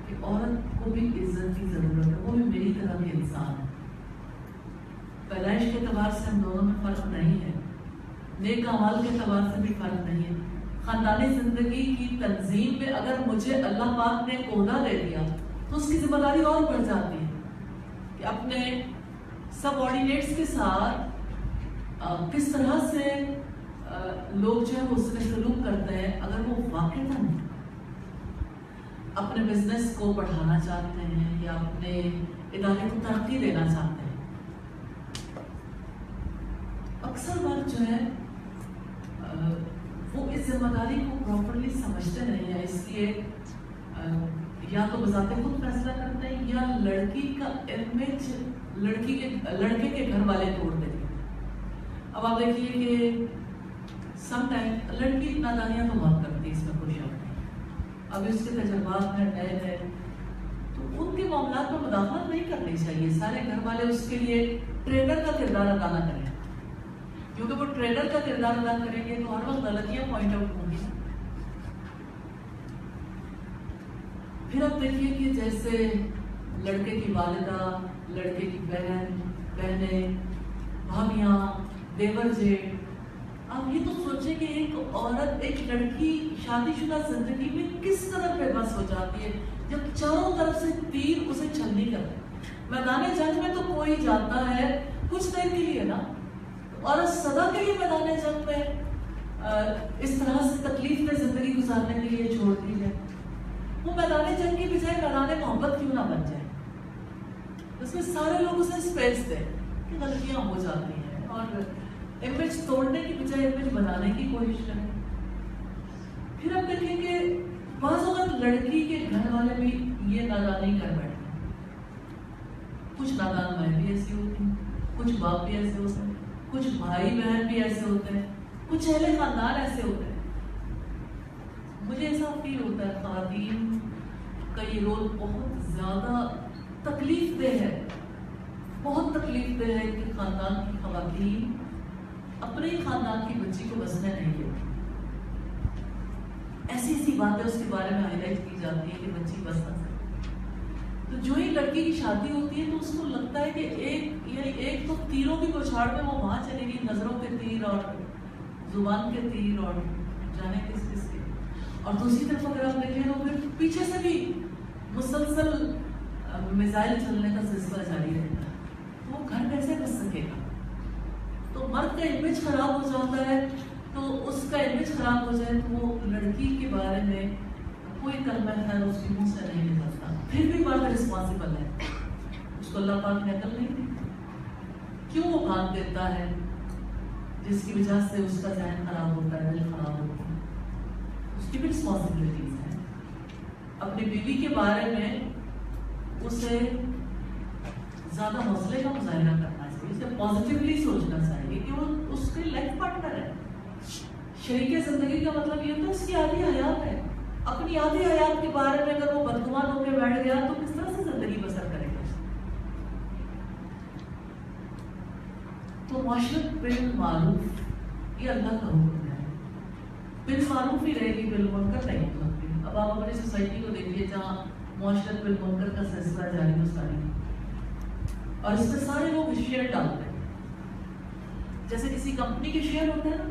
کہ عورت کو بھی عزت کی ضرورت ہے، وہ بھی میری طرح کی انسان ہے۔ پیدائش کے اعتبار سے ہم دونوں میں فرق نہیں ہے، نیک اعمال کے اعتبار سے بھی فرق نہیں ہے۔ خاندانی زندگی کی تنظیم میں اگر مجھے اللہ پاک نے عہدہ دے دیا تو اس کی ذمہ داری اور بڑھ جاتی ہے کہ اپنے سب آرڈینیٹس کے ساتھ کس طرح سے لوگ جو ہے اس سے سلوک کرتے ہیں۔ اگر وہ واقعتاً اپنے بزنس کو بڑھانا چاہتے ہیں یا اپنے ادارے کو ترقی دینا چاہتے ہیں، اکثر بار جو ہے وہ اس ذمہ داری کو پراپرلی سمجھتے نہیں ہیں، اس لیے یا تو بذات خود فیصلہ کرتے ہیں یا لڑکی کا امیج لڑکے کے گھر والے توڑ دیتے ہیں۔ اب آپ دیکھیے کہ سم ٹائم لڑکی نادانیاں تو بہت کرتی ہے، اس میں کوئی شک نہیں، اب اس کے تجربات میں نئے تو ان کے معاملات میں مداخلت نہیں کرنی چاہیے۔ سارے گھر والے اس کے لیے ٹریڈر کا کردار ادا نہ کریں، کیونکہ وہ ٹریڈر کا کردار ادا کریں گے تو ہر وقت غلطیاں پوائنٹ آؤٹ ہوں گی۔ پھر آپ دیکھیے کہ جیسے لڑکے کی والدہ، لڑکے کی بہنیں، بھابیاں، دیور جیٹھ، آپ یہ تو سوچیں کہ ایک عورت، ایک لڑکی شادی شدہ زندگی میں کس قدر بے بس ہو جاتی ہے جب چاروں طرف سے تیر اسے چھلنی کرتے۔ میدان جنگ میں تو کوئی جاتا ہے کچھ دیر کے لیے نا، اور سدا کے لیے میدان جنگ میں اس طرح سے تکلیف میں زندگی گزارنے کے لیے چھوڑ دی جائے۔ وہ میدان جنگ کی بجائے میدان محبت کیوں نہ بن جائے، اس میں سارے لوگ اسے اسپیس دیں کہ غلطیاں ہو جاتی ہیں، اور امیج توڑنے کی بجائے امیج بنانے کی کوشش کریں۔ پھر آپ دیکھیں کہ بعض اوقات لڑکی کے گھر والے بھی یہ نادانی کر بیٹھتے ہیں، کچھ نادان مائیں بھی ایسی ہوتی ہیں، کچھ باپ بھی ایسے ہوتے ہیں، کچھ بھائی بہن بھی ایسے ہوتے ہیں، کچھ اہل خاندان ایسے ہوتے ہیں۔ مجھے ایسا فیل ہوتا ہے خواتین کا یہ رول بہت زیادہ تکلیف دہ ہے، بہت تکلیف دہ ہے کہ خاندان کی خواتین اپنے خاندان کی بچی کو بسنے نہیں دیتی۔ ایسی باتیں اس کے بارے میں ہائی لائٹ کی جاتی ہے کہ بچی بس نہ سکے۔ تو جو ہی لڑکی کی شادی ہوتی ہے تو اس کو لگتا ہے کہ ایک تو تیروں کی بوچھاڑ میں وہ وہاں چلے گی، نظروں کے تیر اور زبان کے تیر اور جانے کس کس کے. اور دوسری طرف اگر آپ دیکھیں تو پھر پیچھے سے بھی مسلسل میزائل چلنے کا سلسلہ جاری رہتا ہے. تو وہ گھر کیسے بچ سکے گا؟ تو مرد کا امیج خراب ہو جاتا ہے. تو اس کا امیج خراب ہو جائے تو وہ لڑکی کے بارے میں کوئی کلمہ خیر اس کے منہ سے نہیں نکلتا. پھر بھی مرد رسپانسبل ہے. اس کو اللہ پاک نے عقل نہیں دی. کیوں وہ کام دیتا ہے جس کی وجہ سے اس کا ذہن خراب ہوتا ہے, دل خراب ہوتا ہے؟ اس کی بھی رسپانسبلٹیز ہیں. اپنی بیوی کے بارے میں اسے زیادہ حوصلے کا مظاہرہ کرنا چاہیے, اسے پازیٹیولی سوچنا چاہیے کہ وہ اس کے لائف پارٹنر ہے. شریک زندگی کا مطلب یہ ہوتا ہے اس کی آدھی حیات ہے. اپنی آدھی حیات کے بارے میں اگر وہ بدگمان ہو کے بیٹھ گیا تو کس طرح سے زندگی بسر کرے گا؟ تو معاشرت بالمعروف یہ اللہ کا حکم ہے. بالمعروف ہی رہے گی, بالمنکر نہیں ہو سکتی. اب آپ اپنی سوسائٹی کو دیکھیے جہاں معاشرت بالمنکر کا سلسلہ جاری و ساری, اور اس میں سارے لوگ شیئر ڈالتے ہیں. جیسے کسی کمپنی کے شیئر ہوتے ہیں نا,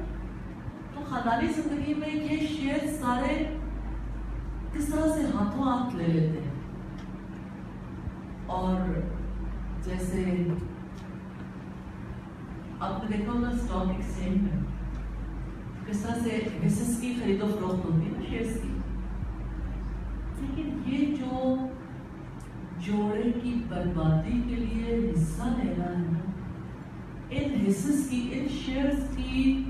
تو خاندانی زندگی میں یہ شیئر سارے کس طرح سے ہاتھوں ہاتھ لے لیتے ہیں. اور جیسے آپ نے دیکھا ہوگا اسٹاک ایکسچینج میں کس طرح سے حصص کی خرید و فروخت ہوتی ہے نا, شیئرز کی. لیکن یہ جو جوڑے کی بربادی کے لیے حصہ لینا ہے نا, ان حصص کی, ان شیئرز کی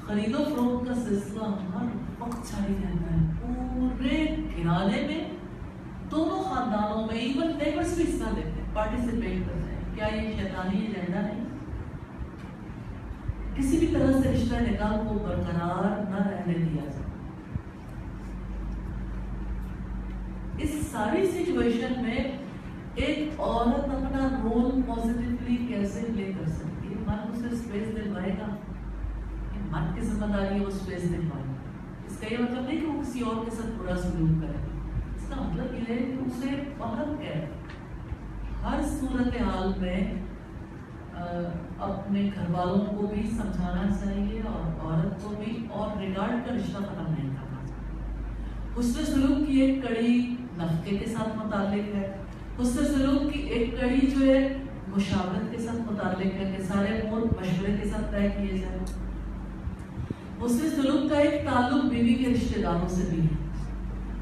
خرید و فروخت کا سلسلہ ہر وقت جاری رہتا ہے. پورے گھرانے میں, دونوں خاندانوں میں, ایون نیبرز بھی حصہ لیتے ہیں, پارٹیسپیٹ کرتے ہیں. کیا یہ شیطانی ایجنڈا نہیں؟ کسی بھی طرح سے رشتہ نکاح کو برقرار نہ رہنے دیا جائے. اس ساری سچویشن میں ایک عورت اپنا رول پازیٹیولی کیسے پلے کر سکتی ہے؟ مرد اسے اسپیس دلوائے گا, مرد کی ذمہ داری ہے وہ اسپیس دلوائے گا. اس کا یہ مطلب نہیں کہ وہ کسی اور کے ساتھ برا سلوک کرے. اس کا مطلب یہ ہے کہ اسے عورت ہے ہر صورت حال میں اپنے گھر والوں کو بھی سمجھانا چاہیے اور عورت کو بھی, اور ریگارڈ کا رشتہ ختم نہیں کرنا چاہیے. حسن سلوک کی ایک کڑی نفقے کے ساتھ متعلق ہے. حسن سلوک کی ایک کڑی جو ہے مشاورت کے ساتھ متعلق ہے کہ سارے امور مشورے کے ساتھ طے کیے جائیں. حسن سلوک کا ایک تعلق بیوی کے رشتہ داروں سے بھی ہے,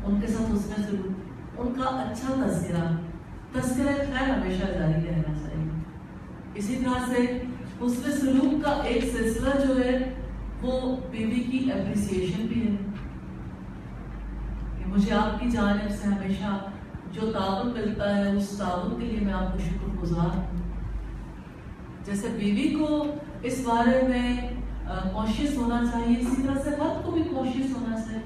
ان کے ساتھ حسن سلوک, ان کا اچھا تذکرہ خیر ہمیشہ جاری رہنا چاہیے. اسی طرح سے حسن سلوک کا ایک سلسلہ جو ہے وہ بیوی کی اپریسیشن بھی ہے کہ مجھے آپ کی جانب سے ہمیشہ جو تعاون ملتا ہے اس تعاون کے لیے میں آپ کو شکر گزار ہوں. جیسے بیوی کو اس بارے میں کانشیس ہونا چاہیے, اسی طرح سے مرد کو بھی کانشیس ہونا چاہیے.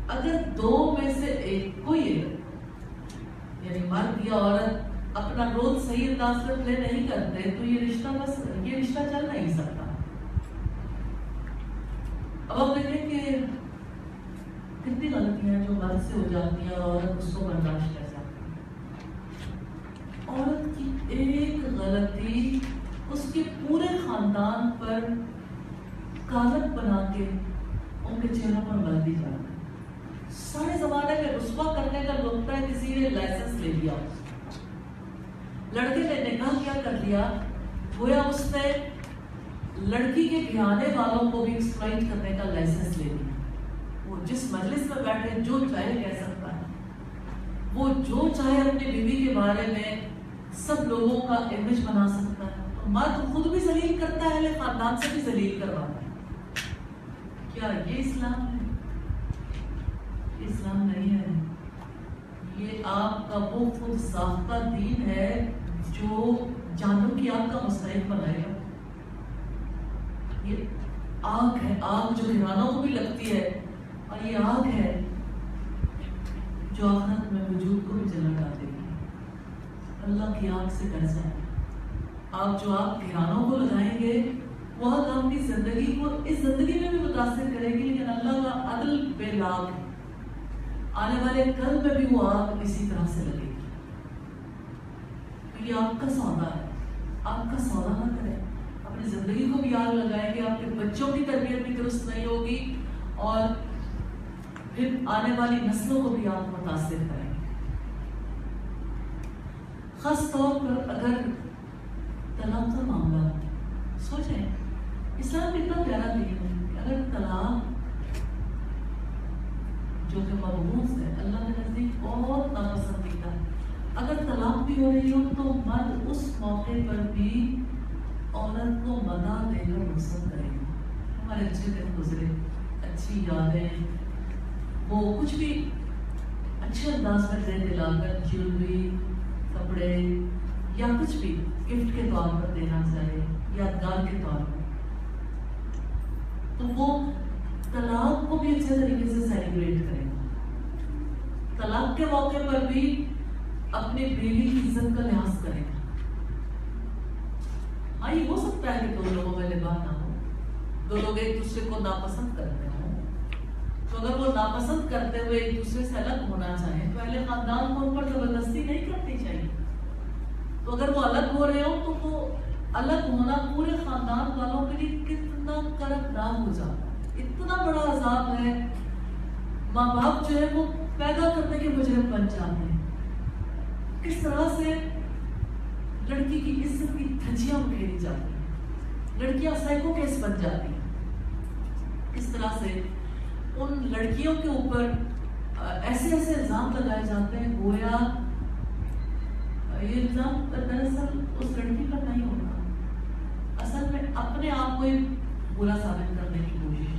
اگر دو میں سے ایک کوئی یعنی مرد یا عورت اپنا رول صحیح انداز سے پلے نہیں کرتے تو یہ رشتہ چل نہیں سکتا. اب آپ دیکھیں کہ کتنی غلطیاں جو مرد سے ہو جاتی ہیں اور عورت اس کو برداشت کر جاتی ہے. عورت کی ایک غلطی اس کے پورے خاندان پر کاغذ بنا کے ان کے چہروں پر مل دی جاتی ہے. سارے زمانے میں رسوا کرنے کا نقطہ ہے کسی نے لائسنس لے لیا, لڑکے نے نکاح کیا کر لیا, گویا اس نے لڑکی کے گھرانے والوں کو بھی ایکسپلائٹ کرنے کا لائسنس لے لیا. وہ جس مجلس میں بیٹھے جو چاہے کہہ سکتا ہے, وہ جو چاہے اپنی بیوی کے بارے میں سب لوگوں کا امیج بنا سکتا ہے. تو مرد خود بھی ذلیل کرتا ہے, اہل خاندان سے بھی ذلیل کرواتا ہے. کیا یہ اسلام ہے؟ اسلام نہیں ہے. یہ آپ کا وہ خود ساختہ دین ہے جو جانوں کی آگ کا مستحق بنائے گا. یہ آگ ہے, آگ جو گھرانوں کو بھی لگتی ہے, اور یہ آگ ہے جو آخرت میں وجود کو بھی جلا ڈال دے گی. اللہ کی آگ سے ڈر جائیں. آپ جو آگ گھرانوں کو لگائیں گے وہ آگ آپ کی زندگی کو اس زندگی میں بھی متاثر کرے گی, لیکن اللہ کا عدل بے لاگ ہے. آنے والے کل میں بھی وہ آگ اسی طرح سے لگے گی. تو یہ آپ کا سودا ہے, آپ کا سودا نہ کریں. اپنی زندگی کو بھی آگ لگائیں گے، آپ کے بچوں کی تربیت بھی درست نہیں ہوگی، اور پھر آنے والی نسلوں کو بھی آپ متاثر کریں گے۔ خاص طور پر اگر طلاق کا معاملہ، سوچیں اسلام اتنا پیارا دین ہے کہ اگر طلاق جو کہ مبغوض ہے، اللہ کے نزدیک بہت ناپسندیدہ ہے، اگر طلاق بھی ہو رہی ہو تو مرد اس موقع پر بھی عورت کو مداح دے کر رخصت کرے گا۔ ہمارے اچھے دن گزرے، اچھی یادیں، وہ کچھ بھی اچھے انداز میں دے دلا کر جیولری، کپڑے یا کچھ بھی گفٹ کے طور پر دینا چاہے، یادگار کے طور پر، تو وہ طلاق کو بھی اچھے طریقے سے سیلیبریٹ کرے گا۔ طلاق کے موقع پر بھی اپنی بیوی کی عزت کا لحاظ کرے گا۔ ہاں یہ ہو سکتا ہے کہ دو لوگوں میں نباہ نہ ہو، دو لوگ ایک دوسرے کو ناپسند کرتے ہوں، تو اگر وہ ناپسند کرتے ہوئے ایک دوسرے سے الگ ہونا چاہیں تو اہل خاندان کو ان پر زبردستی نہیں کرنی چاہیے۔ تو اگر وہ الگ ہو رہے ہو تو وہ الگ ہونا پورے خاندان والوں کے لیے کتنا کربناک ہو جاتا ہے، اتنا بڑا عذاب ہے۔ ماں باپ جو ہے وہ پیدا کرنے کے مجرم بن جاتے ہیں۔ کس طرح سے لڑکی کی عزت کی دھجیاں اکھیڑی جاتی ہیں، لڑکیاں سائیکو کیس بن جاتی ہیں، کس طرح سے ان لڑکیوں کے اوپر ایسے ایسے الزام لگائے جاتے ہیں، گویا یہ الزام دراصل اس لڑکی پر نہیں ہوتا، اصل میں اپنے آپ کو ہی برا ثابت کرنے کی کوشش۔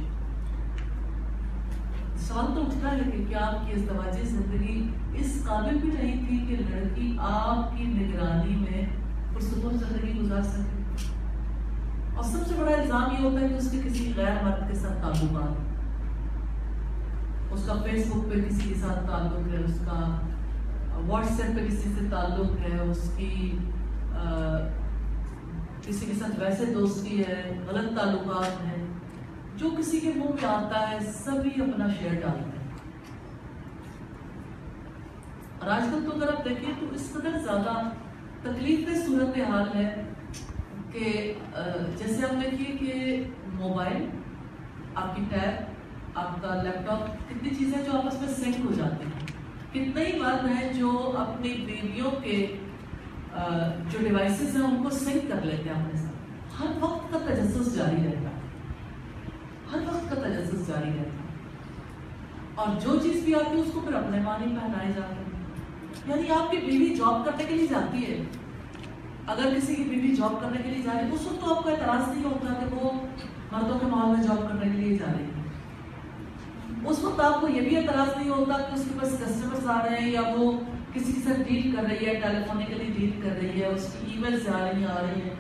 سوال تو اٹھتا ہے کہ کیا آپ کی ازدواجی زندگی اس قابل بھی نہیں تھی کہ لڑکی آپ کی نگرانی میں پرسکون زندگی گزار سکے؟ اور سب سے بڑا الزام یہ ہوتا ہے کہ اس کے کسی غیر مرد کے ساتھ تعلقات، اس کا فیس بک پہ کسی کے ساتھ تعلق ہے، اس کا واٹس ایپ پہ کسی سے تعلق ہے، اس کی کسی کے ساتھ ویسے دوستی ہے، غلط تعلقات ہیں، جو کسی کے منہ میں آتا ہے سبھی اپنا شیئر ڈالتے ہیں۔ اور آج کل تو اگر آپ دیکھیں تو اس قدر زیادہ تکلیف دہ صورتحال ہے کہ جیسے ہم دیکھیے کہ موبائل، آپ کی ٹیب، آپ کا لیپ ٹاپ، کتنی چیزیں جو آپس میں سنک ہو جاتی ہیں، کتنے ہی مرد ہیں جو اپنی بیویوں کے جو ڈیوائسز ہیں ان کو سنک کر لیتے ہیں اپنے ساتھ۔ ہر وقت کا تجسس جاری رہتا ہے، ہر وقت کا تجسس جاری رہتا ہے، اور جو چیز بھی آتی ہے اس کو پھر اپنے معنی پہنائے جاتے ہیں۔ یعنی آپ کی بیوی جاب کرنے کے لیے جاتی ہے، اگر کسی کی بیوی جاب کرنے کے لیے جا رہی ہے اس وقت تو آپ کو اعتراض نہیں ہوتا کہ وہ مردوں کے ماحول میں جاب کرنے کے لیے جا رہی ہے، اس وقت آپ کو یہ بھی اعتراض نہیں ہوتا کہ اس کے پاس کسٹمرز آ رہے ہیں یا وہ کسی کے ساتھ ڈیل کر رہی ہے، ٹیلی فونیکلی ڈیل کر رہی ہے، اس کی ای میلز آ رہی ہیں،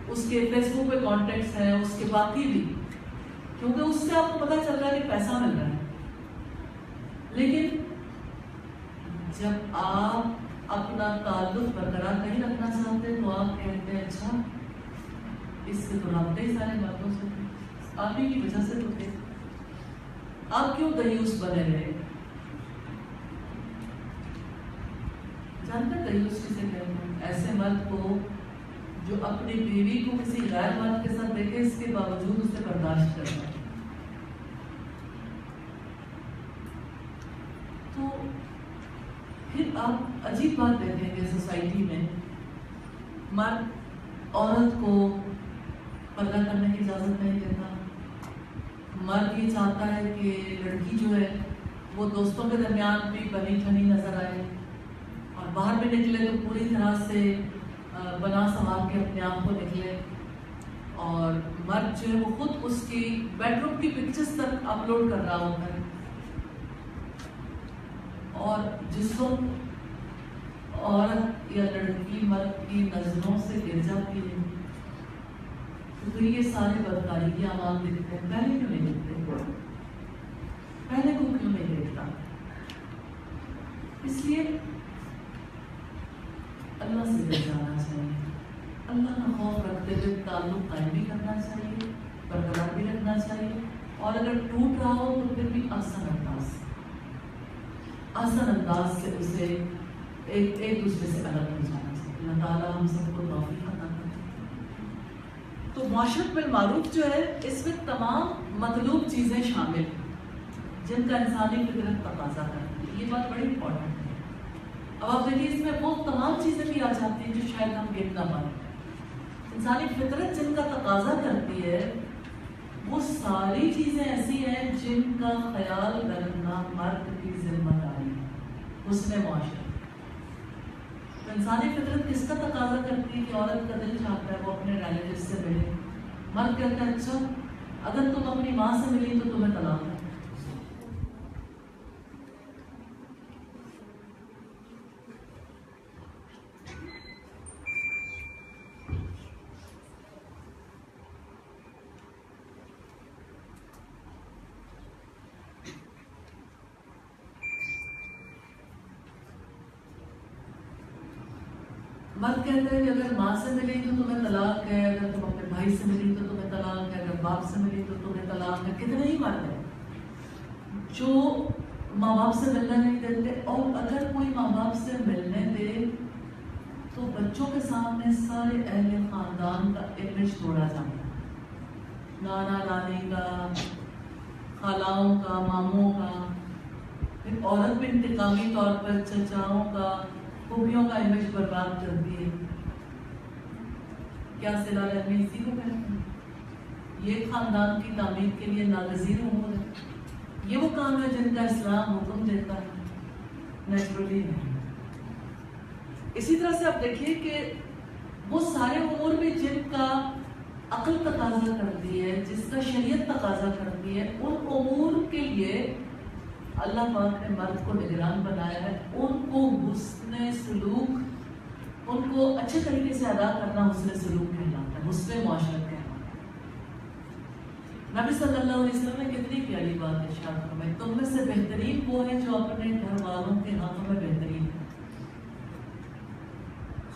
اس کے فیس بک پہ کانٹیکٹس ہیں، اس کے باقی بھی، کیونکہ اس سے آپ کو پتہ چل رہا ہے کہ پیسہ مل رہا ہے۔ لیکن جب آپ اپنا تعلق برقرار نہیں رکھنا چاہتے تو آپ کہتے ہیں اچھا اس سے تو رابطے ہی سارے مردوں سے تھے، آپ ہی کی وجہ سے تو تھے، آپ کیوں دیوس بنے رہے؟ جانتے دیوس کسے کہتے ہیں؟ ایسے مرد کو جو اپنی بیوی کو کسی غیر مرد کے ساتھ دیکھے اس کے باوجود اسے برداشت کرتا ہے۔ تو پھر آپ عجیب بات دیکھیں گے سوسائٹی میں، مرد عورت کو پردہ کرنے کی اجازت نہیں دیتا، مرد یہ چاہتا ہے کہ لڑکی جو ہے وہ دوستوں کے درمیان بھی بنی ٹھنی نظر آئے، اور باہر بھی نکلے تو پوری طرح سے بنا سنوار کے اپنے آپ کو نکلے، اور مرد جو ہے وہ خود اس کی بیڈ روم کی پکچرز تک اپلوڈ کر رہا ہوتا ہے، اور جس وقت عورت یا لڑکی مرد کی نظروں سے گر جاتی ہے تو پھر یہ سارے بدکاری کے اعمال دکھتے ہیں۔ پہلے کیوں نہیں دکھتے؟ پہلے کو کیوں نہیں دیکھتا؟ اس لیے اللہ سے ڈر جانا چاہیے، اللہ کا خوف رکھتے ہوئے تعلق قائم بھی کرنا چاہیے، برقرار بھی رکھنا چاہیے، اور اگر ٹوٹ رہا ہو تو پھر بھی آسان انداز سے اسے ایک دوسرے سے الگ ہو جانا چاہیے۔ اللہ تعالیٰ ہم سب کو توفیق عطا کرے۔ تو معاشرت بالمعروف جو ہے اس میں تمام مطلوب چیزیں شامل ہیں جن کا انسانی فطرت تقاضا کرتی ہے. یہ بات بڑی امپورٹنٹ ہے. اب آپ دیکھیے اس میں وہ تمام چیزیں بھی آ جاتی ہیں جو شاید ہم گن نہ پائیں. انسانی فطرت جن کا تقاضا کرتی ہے وہ ساری چیزیں ایسی ہیں جن کا خیال رکھنا مرد کی ذمہ داری ہے. حسن معاشرت. تو انسانی فطرت کس کا تقاضا کرتی ہے کہ عورت کا دل چاہتا ہے وہ اپنے ریلیٹیو سے ملے. مرد کہتا ہے اچھا اگر تم اپنی ماں سے ملی تو تمہیں طلاق ہے. مرد کہتا ہے کہ اگر ماں سے ملی تو تمہیں طلاق ہے, اگر تم اپنے بھائی سے ملی تو تمہیں طلاق ہے, اگر باپ سے ملی تو تمہیں طلاق ہے. کتنے ہی مرد ہیں جو ماں باپ سے ملنا نہیں دیتے, اور اگر کوئی ماں باپ سے ملنے دے تو بچوں کے سامنے سارے اہل خاندان کا امیج توڑا جاتا ہے. نانا نانی کا, خالاؤں کا, ماموں کا. پھر عورت بھی انتقامی طور پر چچاؤں کا, خوبیوں کا امیج برباد کرتی ہے. کیا صلہ رحمی اسی کو کہتے ہیں. یہ خاندان کی تعمیر کے لیے ناگزیر امور ہے. یہ وہ کام ہے جن کا اسلام حکم دیتا ہے, نیچرلی نہیں. اسی طرح سے آپ دیکھیے کہ وہ سارے امور بھی جن کا عقل تقاضا کرتی ہے, جس کا شریعت تقاضا کرتی ہے, ان امور کے لیے اللہ پاک نے مرد کو نگران بنایا ہے. ان کو حسن سلوک, ان کو اچھے طریقے سے ادا کرنا حسن سلوک کہلاتا ہے, حسن معاشرت کہلاتا ہے. نبی صلی اللہ علیہ وسلم نے کتنی پیاری بات ارشاد فرمائی, تم میں سے بہترین وہ ہے جو اپنے گھر والوں کے ہاتھوں میں بہترین ہے.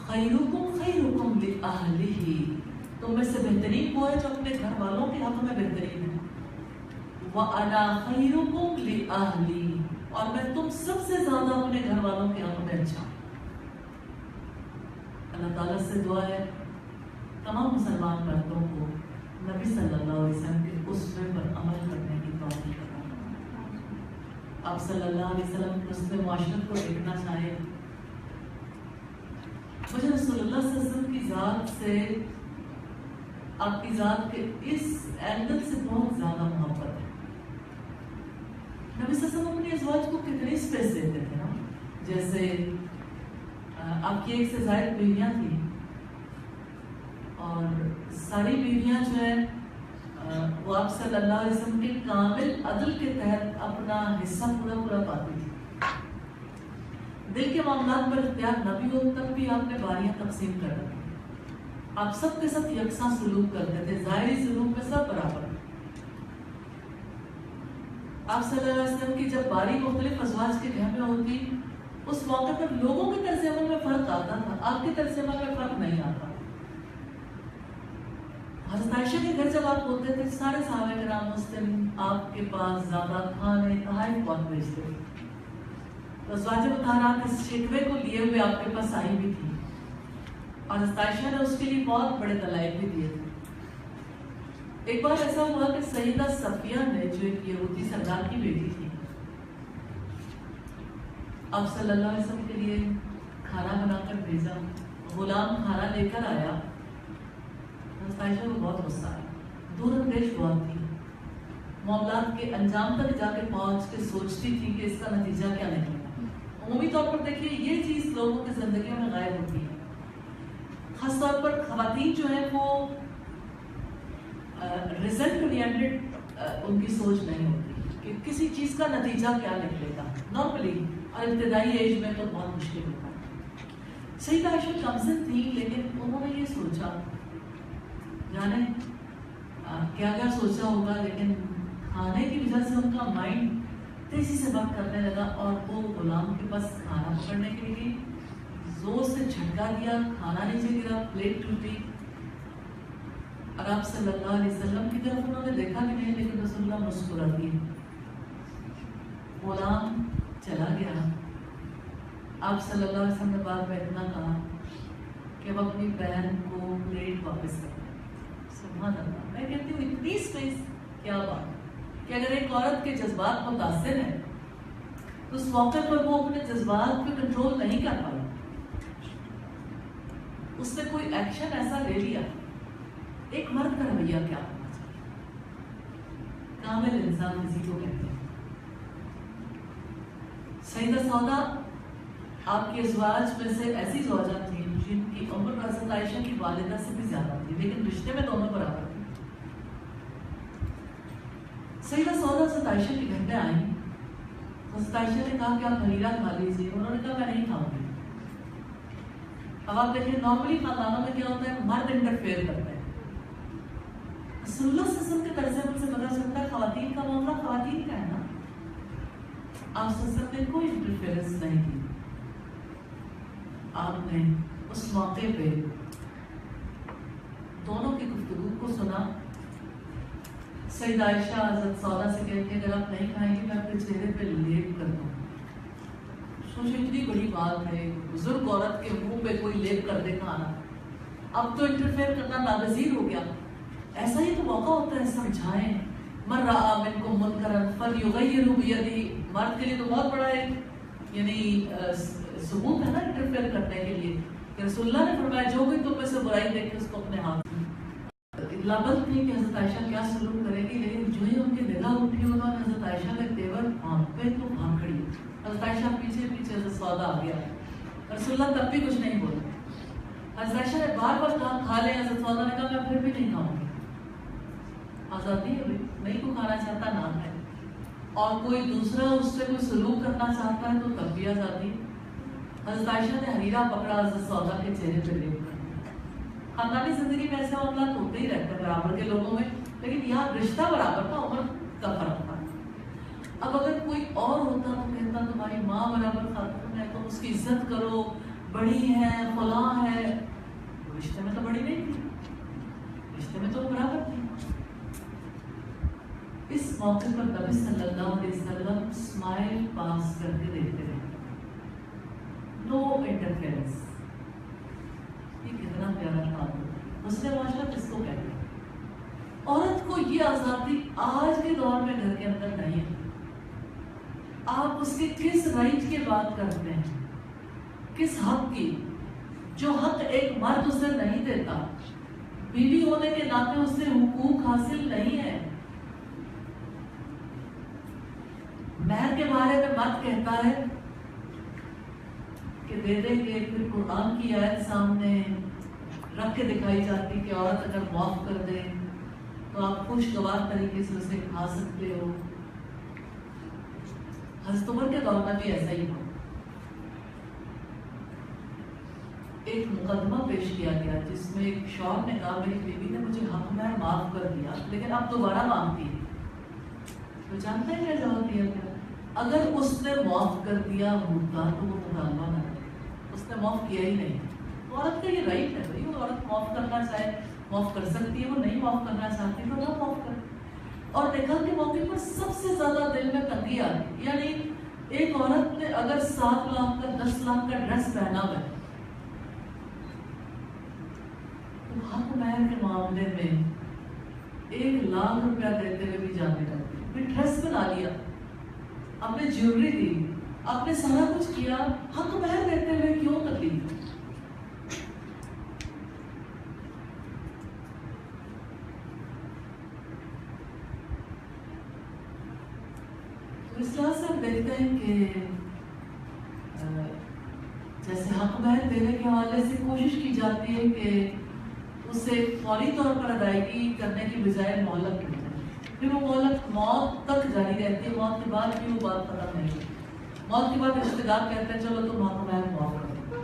خیرکم خیرکم لأہلہ, تم میں سے بہترین وہ ہے جو اپنے گھر والوں کے ہاتھوں میں بہترین ہے. وَأَنَا خَيْرُكُمْ لِأَهْلِي, اور میں تم سب سے زیادہ اپنے گھر والوں کے ہاتھوں میں اچھا. اللہ تعالیٰ سے دعا ہے تمام مسلمان مردوں کو نبی صلی اللہ علیہ وسلم کے اسوے پر عمل کرنے کی توفیق عطا فرمائے. آپ صلی اللہ علیہ وسلم کے اسوے معاشرت کو دیکھنا چاہیں. مجھے رسول اللہ صلی اللہ علیہ وسلم کی ذات سے, آپ کی ذات کے اس اینگل سے بہت زیادہ محبت ہے. نبی صلی اللہ علیہ وسلم اپنی ازواج کو کتنی اسپیس دیتے تھے نا. جیسے آپ کی ایک سے زائد بیویاں تھیں اور ساری بیویاں جو ہیں وہ آپ صلی اللہ علیہ وسلم کے کامل عدل کے تحت اپنا حصہ پورا پورا پاتی تھی. دل کے معاملات پر اختیار نہ بھی ہو تب بھی آپ نے باریاں تقسیم کر رکھی. آپ سب کے ساتھ یکساں سلوک کرتے تھے, ظاہری سلوک میں سب برابر. آپ صلی اللہ علیہ وسلم کی جب باری مختلف ازواج کے گھر میں ہوتی, اس موقع پر لوگوں کے طرز عمل میں فرق آتا تھا, آپ کے طرز عمل میں فرق نہیں آتا. حضرت عائشہ کے گھر جب آپ ہوتے تھے سارے صحابہ کرام مسلم آپ کے پاس زیادہ کھانے تحائف بہت بھیجتے تھے. ازواج مطہرات اس شکوے کو لیے ہوئے آپ کے پاس آئی بھی تھی اور حضرت عائشہ نے اس کے لیے بہت بڑے دلائل بھی دیے تھے. ایک بار ایسا ہوا کہ سیدہ صفیہ نے, جو ایک یہودی سردار کی بیٹی تھی, آپ صلی اللہ علیہ وسلم کے لیے کھانا بنا کر بھیجا. غلام کھانا لے کر آیا, حضرت عائشہ کو بہت غصہ آیا. دور اندیش بہت تھی, معاملات کے انجام تک جا کے پہنچ کے سوچتی تھی کہ اس کا نتیجہ کیا نکلے. عمومی طور پر دیکھیے یہ چیز لوگوں کی زندگیوں میں غائب ہوتی ہے. خاص طور پر خواتین جو ہیں وہ ریزلٹ اورینٹڈ ان کی سوچ نہیں ہوتی کہ کسی چیز کا نتیجہ کیا نکلے گا نارملی, اور ابتدائی ایج میں تو بہت مشکل ہوتا ہے. سیدہ عائشہ کمزن تھی لیکن انہوں نے یہ سوچا, جانے کیا کیا سوچا ہوگا, لیکن کھانے کی وجہ سے ان کا مائنڈ تیزی سے بات کرنے لگا اور وہ غلام کے پاس کھانا پکڑنے کے لیے زور سے جھٹکا دیا, کھانا نیچے گرا, پلیٹ ٹوٹی. اور آپ صلی اللہ علیہ وسلم کی طرف انہوں نے دیکھا بھی نہیں, لیکن رسول اللہ مسکرا دیے. غلام چلا گیا. آپ صلی اللہ علیہ وسلم نے بعد میں اتنا کہا کہ اب اپنی بہن کو پلیٹ واپس کر. سبحان اللہ. میں کہتی ہوں اتنی اسپیس, کیا بات کہ اگر ایک عورت کے جذبات متاثر ہیں تو اس موقع پر وہ اپنے جذبات پہ کنٹرول نہیں کر پائی, اس نے کوئی ایکشن ایسا لے لیا. ایک مرد کا رویہ کیا ہونا چاہیے؟ کامل انسان کسی کو کہتے ہیں. سیدہ سودا آپ کے ازواج میں سے ایسی زوجہ تھیں جن کی عمر حضرت عائشہ کی والدہ سے بھی زیادہ تھی, لیکن رشتے میں دونوں برابر تھے. سیدہ سودا حضرت عائشہ کے گھر میں آئیں. حضرت عائشہ نے کہا کہ آپ حریرہ کھا لیجیے. انہوں نے کہا میں نہیں کھاؤں گی. اب آپ دیکھیں نارملی خاندانوں میں کیا ہوتا ہے, مرد انٹرفیئر کرتے ہیں. رسول اللہ صلی اللہ علیہ وسلم کے طرز عمل سے پتہ چلتا ہے خواتین کا معاملہ خواتین کا ہے نا. آپ صلی اللہ علیہ وسلم نے کوئی انٹرفیئرنس نہیں کی. آپ نے اس موقع پہ دونوں کی گفتگو کو سنا. سیدہ عائشہ حضرت سودا سے کہتے ہیں اگر آپ نہیں کھائیں گے میں اپنے چہرے پہ لیپ کر دوں. سوچو اتنی بڑی بات ہے, بزرگ عورت کے منہ پہ کوئی لیپ کر دے کھانا. اب تو انٹرفیئر کرنا ناگزیر ہو گیا. ایسا ہی تو موقع ہوتا ہے سمجھائیں. من رأى منکم منکرا فلیغیرہ بیدہ. مرد کے لیے تو بہت بڑا ایک یعنی ثبوت ہے نا انٹرفیئر کرنے کے لیے کہ رسول اللہ نے فرمایا جو بھی تم میں سے برائی دیکھے اس کو اپنے ہاتھ میں. لابد تھی کہ حضرت عائشہ کیا سلوک کرے گی, لیکن جو ہی ان کی نگاہ اٹھی انہوں نے حضرت عائشہ کے تیور ہاتھ پہ تو بھاگ کھڑی. حضرت عائشہ پیچھے پیچھے حضرت سودا آ گیا. رسول اللہ تب بھی کچھ نہیں بولا. حضرت عائشہ نے بار بار کہا کھا لیں. حضرت سودا نے کہا میں پھر بھی نہیں کھاؤں گی. آزادی ہے, نہیں کو کھانا چاہتا نام ہے, اور کوئی دوسرا اس سے کوئی سلوک کرنا چاہتا ہے تو تب بھی آزادی. حضرت عائشہ نے حریرہ پکڑا, حضرت سودا کے چہرے پہ لیپ کر. خاندانی زندگی میں ایسے معاملات ہوتے ہی رہتے ہیں برابر کے لوگوں میں, لیکن یہاں رشتہ برابر تھا, عمر کا فرق تھا. اب اگر کوئی اور ہوتا تو کہتا تمہاری ماں برابر خاتون ہے تو اس کی عزت کرو, بڑی ہے فلاں ہے. رشتے میں تو بڑی نہیں تھی, رشتے میں تو برابر تھی. اس موقع پر نبی صلی اللہ علیہ وسلم اسمائل پاس کر کے دیکھتے رہے. نو انٹرفیئرنس. یہ کتنا پیارا تھا. مسلم معاشرہ کس کو کہتے ہیں؟ عورت کو یہ آزادی آج کے دور میں گھر کے اندر نہیں ہے. آپ اس کے کس رائٹ کی بات کرتے ہیں, کس حق کی, جو حق ایک مرد اسے نہیں دیتا. بیوی ہونے کے ناطے اسے حقوق حاصل نہیں ہے. مہر کے بارے میں مرد کہتا ہے کہ دے دیں گے, پھر قرآن کی آیت سامنے رکھ کے دکھائی جاتی کہ عورت اگر معاف کر دے تو آپ خوشگوار طریقے سے اسے کھا سکتے ہو. حضرت عمر کے دور میں بھی ایسا ہی ہوا. ایک مقدمہ پیش کیا گیا جس میں ایک شوہر نے کہا میری بیوی نے مجھے حق مہر معاف کر دیا لیکن اب دوبارہ مانگتی ہے. تو جانتے ہیں کیا جواب دیا گیا؟ اگر اس نے معاف کر دیا ہوتا تو وہ مطالبہ نہ کرے. اس نے معاف کیا ہی نہیں. عورت کا یہ رائٹ ہے بھائی, وہ عورت معاف کرنا چاہے معاف کر سکتی ہے, وہ نہیں معاف کرنا چاہتی تو نہ معاف کرے. اور نکاح کے موقع پر سب سے زیادہ دل میں تنگی آتی, یعنی ایک عورت نے اگر 7 لاکھ کا 10 لاکھ کا ڈریس پہنا ہوا ہے تو حق مہر کے معاملے میں 1 لاکھ روپیہ دیتے ہوئے بھی جانے لگتی. پھر ڈریس بنا لیا, آپ نے جیولری دی, آپ نے سارا کچھ کیا, حق مہر دیتے ہوئے کیوں تکلیف؟ اس لحاظ سے ہم دیکھتے ہیں کہ جیسے حق مہر دینے کے حوالے سے کوشش کی جاتی ہے کہ اسے فوری طور پر ادائیگی کرنے کی بجائے مہلت ملتی ہے. پھر وہ مہلت موت تک جاری رہتی ہے, موت کے بعد بھی وہ بات ختم نہیں ہوتی. موت کے بعد رشتے دار کہتے ہیں چلو تم حق مہر معاف کر دو.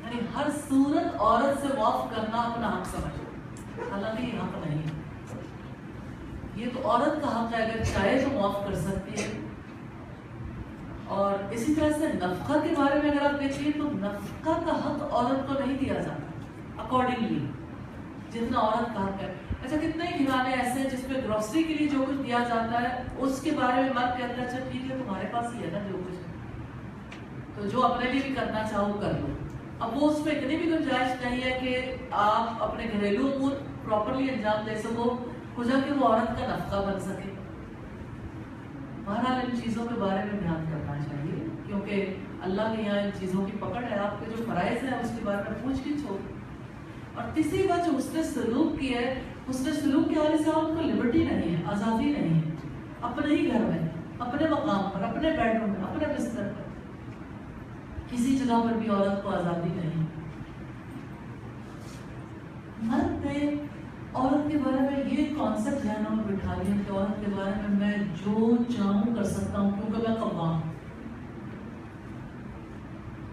یعنی ہر صورت عورت سے معاف کرنا اپنا حق سمجھو, حالانکہ یہ حق نہیں ہے. یہ تو عورت کا حق ہے, اگر چاہے تو معاف کر سکتی ہے. اور اسی طرح سے نفقہ کے بارے میں اگر آپ دیکھیے تو نفقہ کا حق عورت کو نہیں دیا جاتا اکارڈنگلی جتنا عورت کا حق ہے. اچھا کتنے گھرانے ایسے ہیں جس میں گروسری کے لیے جو کچھ دیا جاتا ہے اس کے بارے میں مرد کہتا ہے اچھا ٹھیک ہے تمہارے پاس ہی ہے نا جو کچھ, تو جو اپنے لیے بھی کرنا چاہو کر لو. اب وہ اس میں اتنی بھی گنجائش نہیں ہے کہ آپ اپنے گھریلو امور پراپرلی انجام دے سکو کجا کہ وہ عورت کا نفقہ بن سکے. بہرحال ان چیزوں کے بارے میں دھیان کرنا چاہیے کیونکہ اللہ کے یہاں ان چیزوں کی پکڑ ہے. آپ کے جو فرائض ہیں اس کے بارے میں پوچھ گچھ ہو. اور تیسری بات جو حسن سلوک کی ہے, حسن سلوک کے حوالے سے آپ کو لبرٹی نہیں ہے, آزادی نہیں ہے. اپنے ہی گھر میں, اپنے مقام پر, اپنے بیڈ روم میں, اپنے بستر پر, کسی جگہ پر بھی عورت کو آزادی نہیں. مرد نے عورت کے بارے میں یہ کانسیپٹ ذہنوں میں بٹھا لیا کہ عورت کے بارے میں جو چاہوں کر سکتا ہوں کیونکہ میں قوام ہوں.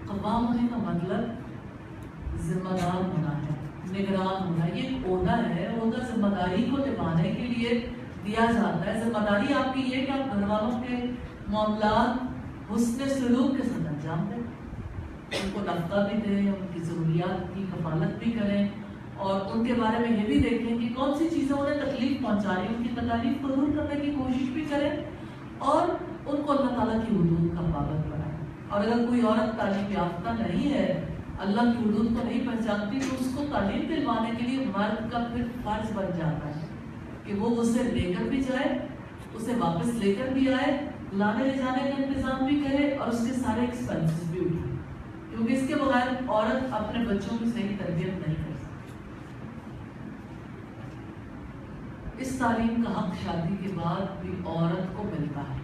قوام ہونے کا مطلب ذمہ دار ہونا ہے, نگران ہونا. یہ عہدہ ہے, عہدہ ذمہ داری کو نبھانے کے لیے دیا جاتا ہے. ذمہ داری آپ کی یہ کہ آپ گھر والوں کے معاملات حسن سلوک کے ساتھ انجام دیں, ان کو نفقہ بھی دیں, ان کی ضروریات کی کفالت بھی کریں, اور ان کے بارے میں یہ بھی دیکھیں کہ کون سی چیزیں انہیں تکلیف پہنچا رہی ہیں, ان کی تکلیف کو دور کرنے کی کوشش بھی کریں, اور ان کو اللہ تعالیٰ کی حدود کا پابند بنائیں. اور اگر کوئی عورت تعلیم یافتہ نہیں ہے, اللہ کی حدود کو نہیں پہچانتی, تو اس کو تعلیم دلوانے کے لیے مرد کا پھر فرض بن جاتا ہے کہ وہ اسے لے کر بھی جائے, اسے واپس لے کر بھی آئے, لانے لے جانے کا انتظام بھی کرے, اور اس کے سارے ایکسپینسز بھی اٹھائے, کیونکہ اس کے بغیر عورت اپنے بچوں کی صحیح تربیت نہیں کر سکتی. اس تعلیم کا حق شادی کے بعد بھی عورت کو ملتا ہے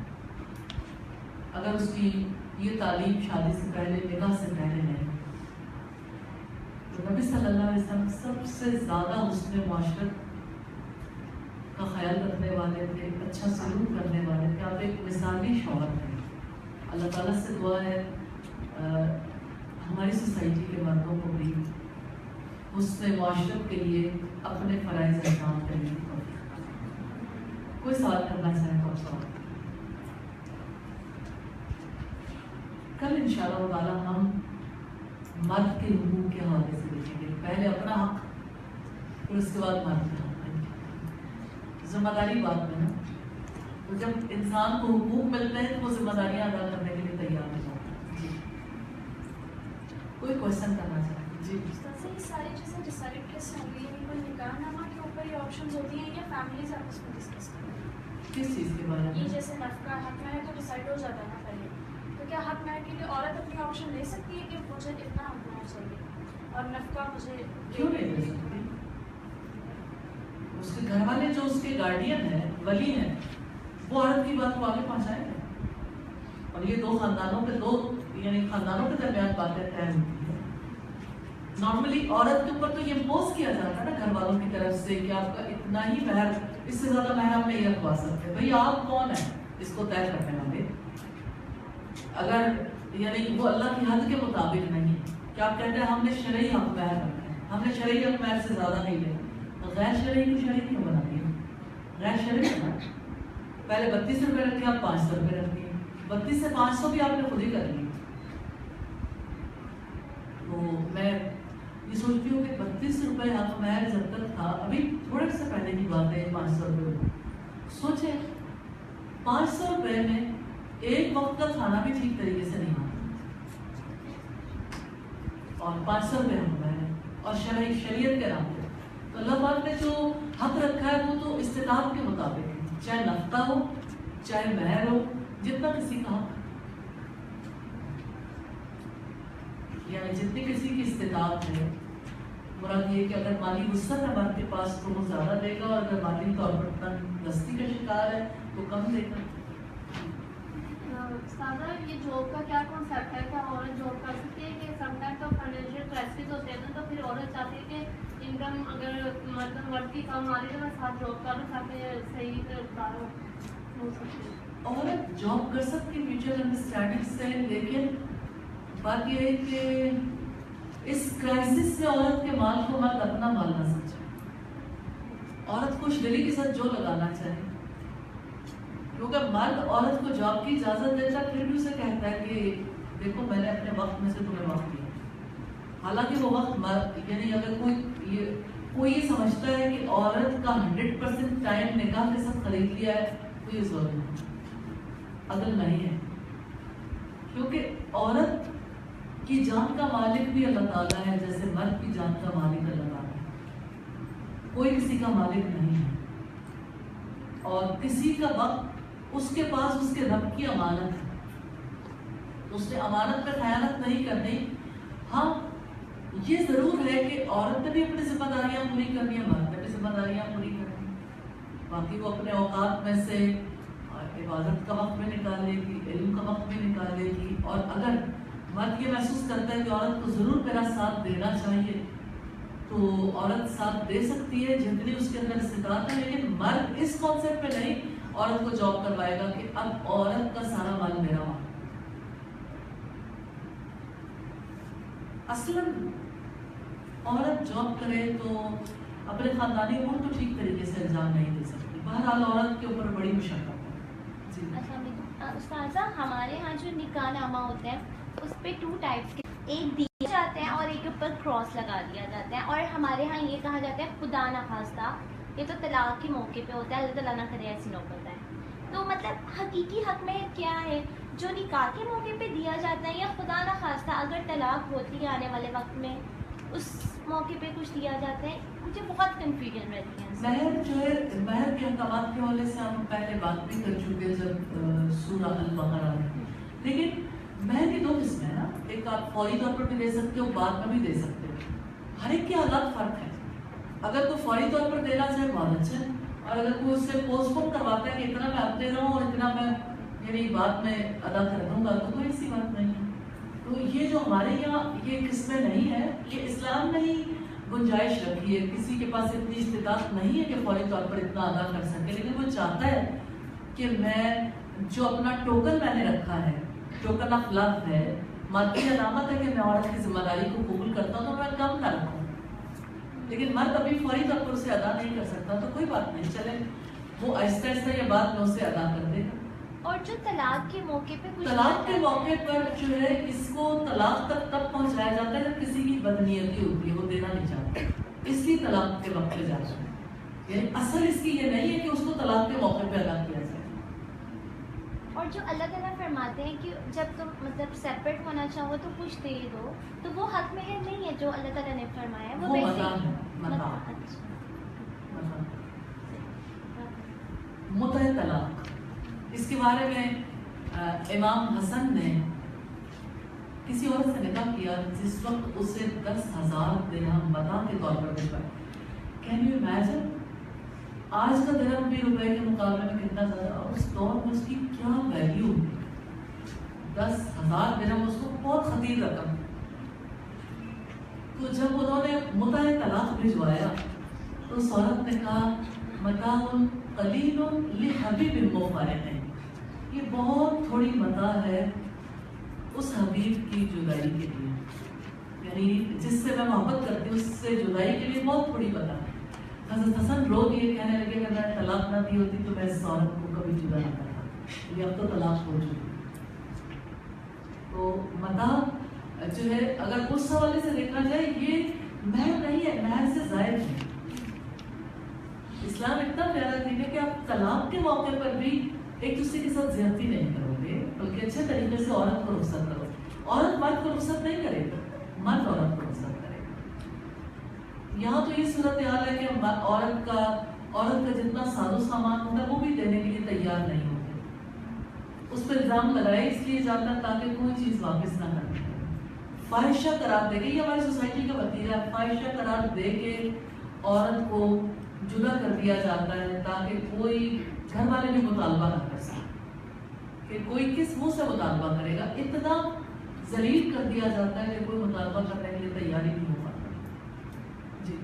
اگر اس کی یہ تعلیم شادی سے پہلے, نکاح سے پہلے نہیں. تو نبی صلی اللہ علیہ وسلم سب سے زیادہ حسن معاشرت کا خیال رکھنے والے تھے, اچھا سلوک کرنے والے تھے. آپ ایک مثالی شوہر تھے. اللہ تعالیٰ سے دعا ہے ہماری سوسائٹی کے مردوں کو بھی حسن معاشرت کے لیے اپنے فرائض انجام کرنے کی توفیق. کوئی سوال کرنا چاہے تو سوال. کل انشاءاللہ تعالیٰ ہم مرد کے حقوق کے حوالے سے دیکھیں گے. پہلے اپنا حق, پھر اس کے بعد مرد کا حق. ذمہ داری بات میں نا, تو جب انسان کو حقوق ملتے ہیں تو وہ ذمہ داریاں ادا کرنے کے لیے تیار ہو جاتا ہے. جی کوئی کوشچن کرنا چاہتے ہیں؟ جی یہ ساری چیزیں ڈیسائڈ کیسے ہوں گی؟ یہ کوئی نکاح نامہ کے اوپر یہ آپشنز ہوتی ہیں یا فیملیز آپس میں ڈسکس کریں؟ کس چیز کے بارے میں؟ یہ جیسے نفقہ حق میں ہے تو ڈیسائڈ ہو جاتا ہے نا پہلے, تو کیا حق میں کے لیے عورت اپنی آپشن لے سکتی ہے کہ مجھے اتنا حق ہونا چاہیے اور نفقہ مجھے کیوں نہیں لے سکتی؟ اس کے گھر والے جو اس کے گارڈین ہیں, ولی ہیں, وہ عورت کی بات کو آگے پہنچائیں گے, اور یہ دو خاندانوں کے یعنی خاندانوں کے درمیان باتیں طے ہوتی ہیں. نارملی عورت کے اوپر تو یہ امپوز کیا جاتا ہے نا گھر والوں کی طرف سے کہ آپ کا اتنا ہی مہر, اس سے زیادہ مہر آپ نہیں رکھوا سکتے. بھائی آپ کون ہیں اس کو طے کرنے والے؟ اگر یعنی وہ اللہ کی حد کے مطابق نہیں کہ آپ کہتے ہیں ہم نے شرعی حق مہر رکھا ہے, ہم نے شرعی حق مہر سے زیادہ نہیں لینا, تو غیر شرعی کو شرعی کیوں بنا دیا؟ غیر شرعی ہے نا. پہلے 32 روپے رکھے, آپ 500 روپے رکھتی ہیں. 32 سے 500 بھی آپ نے خود ہی کر لی. تو میں یہ سوچتی ہوں کہ 32 روپے حق مہر جب تک تھا, ابھی تھوڑے سے پہلے کی بات ہے 500 روپے. سوچیں 500 روپے میں ایک وقت کا کھانا بھی ٹھیک طریقے سے نہیں آتا, اور 500 روپے حق مہر ہے, اور شریعت کے نام پہ. تو اللہ پاک نے جو حق رکھا ہے وہ تو استطاعت کے مطابق ہے, چاہے نفقہ ہو چاہے مہر ہو, جتنا کسی کا حق, یعنی جتنی کسی کی استطاعت ہے. مراد یہ کہ اگر مالی وسعت ہے مرد کے پاس تو وہ زیادہ دے گا, اور اگر مالی طور پر تنگ کا شکار ہے تو کم دے گا. سادہ یہ جاب کا کیا کانسیپٹ ہے, کیا عورت جاب کر سکتی ہے کہ سم ٹائم تو فائنینشیل کرائسس ہوتے ہیں نا, تو پھر عورت چاہتی ہے کہ انکم اگر مرد کی کم آ رہی ہے تو میں ساتھ جاب کروں تاکہ صحیح ہو سکے. عورت جاب کر سکتی میوچل انڈرسٹینڈنگ سے, لیکن بات یہ ہے کہ اس کرائسس سے عورت کے مال کو مرد اپنا مال نہ سمجھے. عورت خوش دلی کے ساتھ جو لگانا چاہے, کیونکہ مرد عورت کو جاب کی اجازت دیتا ہے, پھر بھی اسے کہتا ہے کہ دیکھو میں نے اپنے وقت میں سے تمہیں وقت دیا. حالانکہ وہ وقت مرد یعنی اگر کوئی یہ سمجھتا ہے کہ عورت کا 100% ٹائم نکاح کے ساتھ خرید لیا ہے تو یہ ظلم ہے, عدل نہیں ہے. کیونکہ عورت کہ جان کا مالک بھی اللہ تعالیٰ ہے جیسے مرد کی جان کا مالک اللہ تعالیٰ ہے. کوئی کسی کا مالک نہیں ہے اور کسی کا وقت اس کے پاس اس کے رب کی امانت ہے. اس نے امانت پہ خیانت نہیں کرنی. ہاں یہ ضرور ہے کہ عورت نے بھی اپنی ذمہ داریاں پوری کرنی ہے, مرد نے بھی ذمہ داریاں پوری کرنی ہے. باقی وہ اپنے اوقات میں سے عبادت کا وقت بھی نکالے گی, علم کا وقت بھی نکالے گی. اور اگر مرد یہ محسوس کرتا ہے کہ عورت کو ضرور میرا ساتھ دینا چاہیے تو عورت ساتھ دے سکتی ہے جتنی اس کے اندر استطاعت ہے. لیکن مرد اس کانسیپٹ پہ نہیں عورت کو جاب کروائے گا کہ اب عورت کا سارا مال میرا مال. اصلاً عورت جاب کرے تو اپنے خاندانی امور کو ٹھیک طریقے سے انجام نہیں دے سکتی. بہرحال عورت کے اوپر بڑی مشقت ہے. جی السلام علیکم استاذہ, ہمارے ہاں جو نکاح نامہ ہوتا ہے اس پہ 2 ٹائپس کے, ایک دیے جاتے ہیں اور ایک اوپر کراس لگا دیا جاتا ہے. اور ہمارے ہاں یہ کہا جاتا ہے خدا نخواستہ, یہ تو طلاق کے موقع پہ ہوتا ہے, اللہ تعالیٰ نہ کرے ایسی نوبت ہے. تو مطلب حقیقی حق میں کیا ہے, جو نکاح کے موقع پہ دیا جاتا ہے یا خدا نخواستہ اگر طلاق ہوتی ہے آنے والے وقت میں اس موقع پہ کچھ دیا جاتا ہے؟ مجھے بہت کنفیوژن رہتی ہے. مہر جو ہے, مہر کے احکامات کے حوالے سے ہم پہلے بات بھی کر چکے جب سورہ البقرہ میں. لیکن مہر کی 2 قسمیں ہیں نا, ایک آپ فوری طور پر بھی دے سکتے ہو, بعد میں بھی دے سکتے ہو. ہر ایک کے حالات فرق ہے. اگر کوئی فوری طور پر دینا چاہے بہت اچھا ہے, اور اگر کوئی اس سے پوسٹ پون کرواتا ہے کہ اتنا میں اب دے رہا ہوں اور اتنا میں یعنی بعد میں ادا کر دوں گا, تو کوئی ایسی بات نہیں ہے. تو یہ جو ہمارے یہاں یہ قسمیں نہیں ہے, یہ اسلام نے ہی گنجائش رکھی ہے. کسی کے پاس اتنی استطاعت نہیں ہے کہ فوری طور پر اتنا ادا کر سکے, لیکن وہ چاہتا ہے کہ میں جو اپنا ٹوکن میں نے رکھا ہے, ٹوکن آف لو ہے, مادی علامت ہے کہ میں عورت کی ذمہ داری کو قبول کرتا ہوں, تو میں کم نہ رکھوں. لیکن مرد ابھی فوری طور پر اسے ادا نہیں کر سکتا, تو کوئی بات نہیں, چلے وہ آہستہ آہستہ یہ بات میں اسے ادا کر دے گا. اور جو طلاق کے موقع پہ کچھ طلاق کے موقع پر جو ہے اس کو طلاق تک تب پہنچایا جاتا ہے جب کسی کی بدنیتی ہوتی ہے, وہ دینا نہیں چاہتا, اس لیے طلاق کے وقت پہ جاتا ہے. یعنی اصل اس کی یہ نہیں ہے کہ اس کو طلاق کے موقع پہ ادا کیا جائے. اور جو اللہ تعالیٰ فرماتے ہیں کہ جب تم مطلب سیپریٹ ہونا چاہو تو کچھ دے دو, تو وہ حق مہر نہیں ہے جو اللہ تعالیٰ نے فرمایا ہے, وہ متاع ہے. متع طلاق, اس کے بارے میں امام حسن نے کسی عورت سے نکاح کیا جس وقت اسے 10,000 درہم متاع کے طور پر دلوائے. کین یو امیجن آج کا درہم بھی روپے کے مقابلے میں کتنا زیادہ, اور اس دور میں اس کی کیا ویلیو ہوگی. 10,000 درہم اس کو بہت خطیر رقم. تو جب انہوں نے متع طلاق بھجوایا تو اس عورت نے کہا متاع قلیل لحبیب مفارق, یہ بہت تھوڑی متاع ہے اس حبیب کی جدائی کے لیے, یعنی جس سے میں محبت کرتی ہوں اس سے جدائی کے لیے بہت تھوڑی متاع ہے. حضرت حسن رو دیے, کہنے لگے اگر میں طلاق نہ دی ہوتی تو میں اس عورت کو کبھی جدا نہ کرتا, یہ اب تو طلاق ہو چکی. تو متاع جو ہے اگر اس حوالے سے دیکھا جائے یہ مہر نہیں ہے, مہر سے زائد ہے. اسلام اتنا پیارا دین ہے کہ آپ طلاق کے موقع پر بھی ایک دوسرے کے ساتھ زیادتی نہیں کرو گے, بلکہ اچھے طریقے سے عورت کو رخصت کرو. عورت مرد کو رخصت نہیں کرے گا, مرد عورت کو رخصت کرے گا. یہاں تو یہ صورتحال ہے کہ عورت کا جتنا ساز و سامان ہوتا ہے وہ بھی دینے کے لیے تیار نہیں ہوتے. اس پر الزام لگائے اس لیے جاتا تاکہ کوئی چیز واپس نہ کرنے. فاحشہ قرار دے کے, یہ ہماری سوسائٹی کا وتیرہ ہے, فاحشہ قرار دے کے عورت کو جدا کر دیا جاتا ہے تاکہ کوئی گھر والے بھی مطالبہ نہ کر سکے, کہ کوئی کس منہ سے مطالبہ کرے گا. اتنا ذلیل کر دیا جاتا ہے کہ کوئی مطالبہ کرنے کے لیے تیاری نہیں ہو پاتا. جی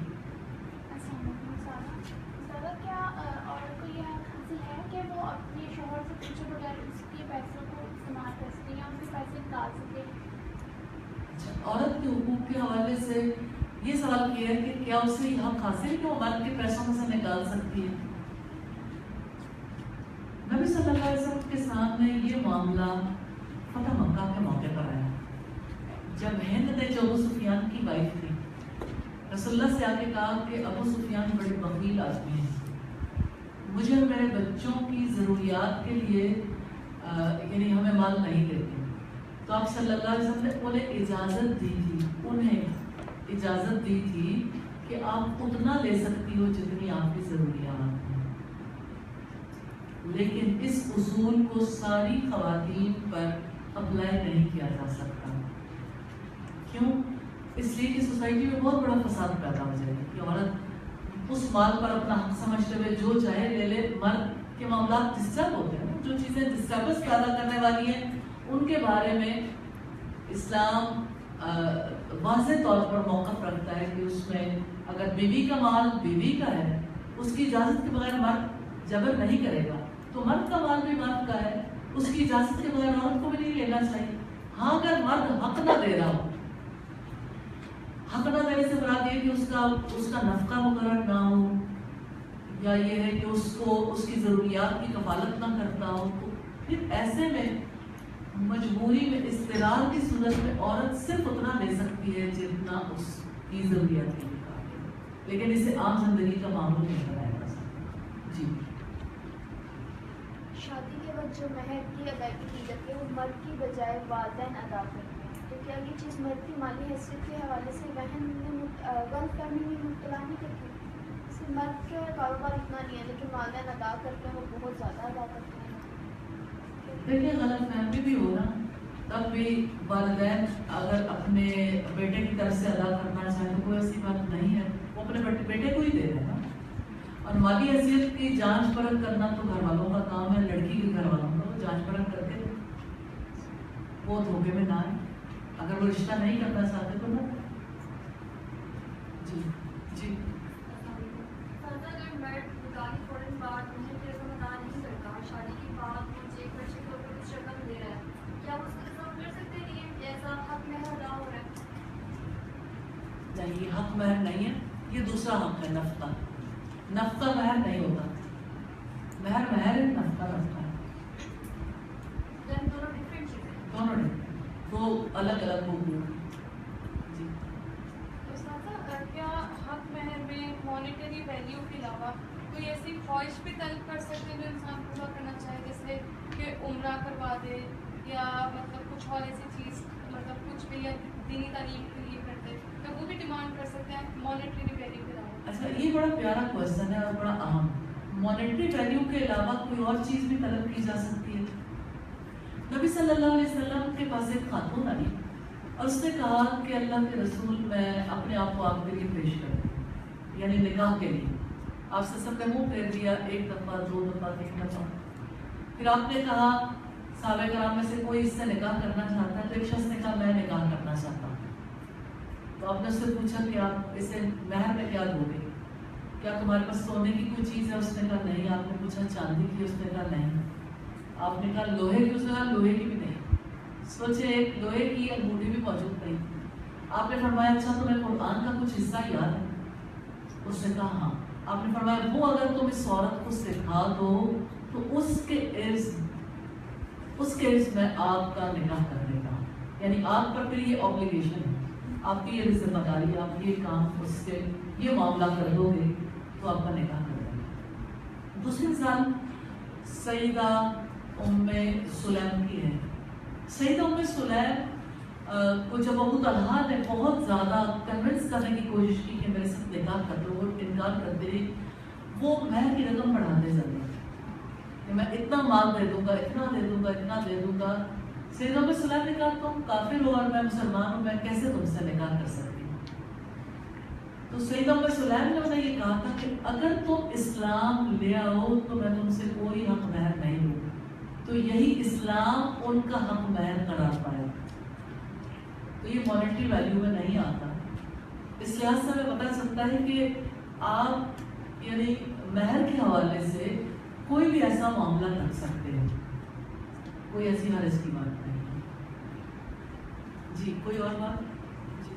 کیا عورت کو یہ حق حاصل ہے کہ وہ اپنے شوہر سے پوچھے بغیر اس کے پیسوں کو استعمال کر سکے یا ان کے پیسے نکال سکے؟ عورت کے حقوق کے حوالے سے یہ سوال کیا ہے کہ کیا اسے یہ حق حاصل ہے کہ وہ مرد کے پیسوں میں سے نکال سکتی ہے. نبی صلی اللہ علیہ وسلم کے سامنے یہ معاملہ فتح مکہ کے موقع پر آیا جب ہند نے جو ابو سفیان کی وائف تھی, رسول اللہ سے آ کے کہا کہ ابو سفیان بڑے بخیل آدمی ہیں, مجھے اور میرے بچوں کی ضروریات کے لیے یعنی ہمیں مال نہیں دیتے. تو آپ صلی اللہ علیہ وسلم نے انہیں اجازت دی تھی کہ آپ اتنا لے سکتی ہو جتنی آپ کی ضروریات ہیں، لیکن اس اصول کو ساری خواتین پر اپلائی نہیں کیا جا سکتا. کیوں؟ اس لیے کہ سوسائٹی میں بہت بڑا فساد پیدا ہو جائے کہ عورت اس مال پر اپنا حق سمجھتے ہوئے جو چاہے لے لے. مرد کے معاملات ڈسٹرب ہوتے ہیں، جو چیزیں ڈسٹربنس پیدا کرنے والی ہیں ان کے بارے میں اسلام واضح طور پر موقف رکھتا ہے کہ اس میں اگر بیوی کا مال بیوی کا ہے، اس کی اجازت کے بغیر مرد جبر نہیں کرے گا، تو مرد کا مال بھی مرد کا ہے، اس کی اجازت کے بغیر عورت کو بھی نہیں لینا چاہیے. ہاں اگر مرد حق نہ دے رہا ہو، حق نہ دینے سے مراد یہ کہ اس کا نفقہ مقرر نہ ہو، یا یہ ہے کہ اس کی ضروریات کی کفالت نہ کرتا ہو، تو پھر ایسے میں مجبوری میں اضطرار کی صورت میں عورت صرف اتنا لے سکتی ہے جتنا اس کی ضروریات کے مطابق ہے، لیکن اسے عام زندگی کا معمول نہیں بنایا جا سکتا. جی. شادی کے وقت جو مہر کی ادائیگی کی جاتی ہے وہ مرد کی بجائے والدین ادا کرتے ہیں، تو کیا یہ چیز مرد کی مالی حیثیت کے حوالے سے بہن غلط فہمی میں مبتلا نہیں کرتی؟ جیسے مرد کا کاروبار اتنا نہیں ہے لیکن والدین ادا کرتے ہیں، وہ بہت زیادہ ادا کرتے ہیں. دیکھیے غلط فہمی بھی ہو نا، تب بھی والدین اگر اپنے بیٹے کی طرف سے ادا کرنا چاہیں تو کوئی ایسی بات نہیں ہے، وہ اپنے بیٹے کو ہی دے رہے ہیں نا. اور مالی حیثیت کی جانچ پرکھ کرنا تو گھر والوں کا کام ہے، لڑکی کے گھر والوں کا، وہ جانچ پرکھ کر کے وہ دھوکے میں نہ آئے. اگر وہ رشتہ نہیں کرنا چاہتے تو نہ. جی جی. شادی کے بعد مجھے ایک بچے کے اوپر کچھ رقم دے رہا ہے، کیا اس کو کر سکتے ہیں کہ ایسا حق مہر ادا ہو رہا ہے؟ نہیں، یہ حق مہر نہیں ہے، یہ دوسرا حق ہے، نفقہ. نفقہ مہر نہیں ہوتا، مہر ہے، نفقہ نفقہ ہے. دونوں ڈفرینٹ چیزیں ہیں. دونوں نہیں، وہ الگ الگ حقوق. جی. استاذہ کیا حق مہر میں مانیٹری ویلیو کے علاوہ کوئی ایسی خواہش بھی طلب کر سکتے ہیں جو انسان پورا کرنا چاہے، جیسے کہ عمرہ کروا دے یا مطلب کچھ اور ایسی چیز، مطلب کچھ بھی یا دینی تعلیم کے لیے کرتے، تو وہ بھی ڈیمانڈ کر سکتے ہیں مانیٹری ویلیو کے علاوہ؟ اچھا، یہ بڑا پیارا کوشچن ہے اور بڑا اہم. مانیٹری ویلیو کے علاوہ کوئی اور چیز بھی طلب کی جا سکتی ہے. نبی صلی اللہ علیہ وسلم کے پاس ایک خاتون آئی اور اس نے کہا کہ اللہ کے رسول میں اپنے آپ کو آپ کے لیے پیش کر دوں، یعنی نکاح کے لیے. آپ سے سب نے منہ پھیر دیا، ایک دفعہ 2 دفعہ 3 دفعہ. پھر آپ نے کہا صحابہ کرام میں سے کوئی اس سے نکاح کرنا چاہتا ہے، تو ایک شخص نے کہا میں نکاح کرنا چاہتا ہوں. تو آپ نے اس سے پوچھا کہ آپ اسے مہر میں کیا دو گے، کیا تمہارے پاس سونے کی کوئی چیز ہے؟ اس نے کہا نہیں. آپ نے پوچھا چاندی کی؟ اس نے کہا نہیں. آپ نے کہا لوہے کی؟ اس نے کہا لوہے کی بھی نہیں. سوچے ایک لوہے کی انگوٹھی بھی موجود نہیں. آپ نے فرمایا اچھا تمہیں قرآن کا کچھ حصہ یاد ہے؟ اس نے کہا ہاں. آپ نے فرمایا وہ اگر تم اس عورت کو سکھا دو تو اس کے عرض میں آپ کا نکاح کر دے گا، یعنی آپ پر پھر یہ اوبلیگیشن ہے، آپ کی یہ ذمہ داری، آپ یہ کام اس سے یہ معاملہ کر دو گے تو آپ کا نکاح کر دے گا. دوسری مثال سیدہ ام سلیم کی ہے. سیدہ ام سلیم کو جب ابو طلحہ نے بہت زیادہ کنونس کرنے کی کوشش کی کہ میرے ساتھ نکاح کر دو، وہ انکار کرتے رہے. وہ مہر کی رقم بڑھاتے چلے کہ میں اتنا مال دے دوں گا، اتنا دے دوں گا، اتنا دے دوں گا. سیدہ ام سلیم نے کہا تم کافر ہو اور میں مسلمان ہوں، میں کیسے تم سے نکاح کر سکتی ہوں؟ تو سیدہ ام سلیم نے انہیں یہ کہا تھا کہ اگر تم اسلام لے آؤ تو میں تم سے کوئی حق مہر نہیں لوں. تو یہی اسلام ان کا حق مہر قرار پایا. تو یہ مانیٹری ویلیو میں نہیں آتا. اس لحاظ سے ہمیں پتہ چلتا ہے کہ آپ یعنی مہر کے حوالے سے کوئی بھی ایسا معاملہ کر سکتے ہیں، کوئی ایسی حرج کی بات نہیں. جی کوئی اور بات؟ جی.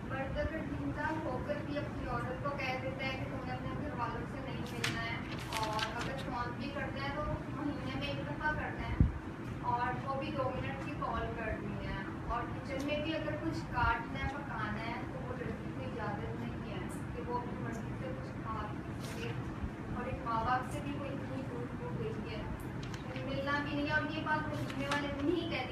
مرد اگر دیندار ہو کر بھی اپنی عورت کو کہہ دیتا ہے کہ تمہیں اپنے گھر والوں سے نہیں ملنا ہے، اور اگر فون بھی کرتے ہیں تو مہینے میں 1 دفعہ کرتے ہیں، اور وہ بھی 2 منٹ کی کال کرنی ہے، اور کچن میں بھی اگر کچھ کاٹنا ہے پکانا ہے تو وہ لڑکی کو اجازت نہیں ہے کہ وہ اپنی مرضی سے کچھ کھا سکے، اور ایک ماں باپ سے بھی کوئی اتنی دور گئی ہے، ملنا بھی نہیں. اور یہ بات وہ سننے والے نہیں کہتے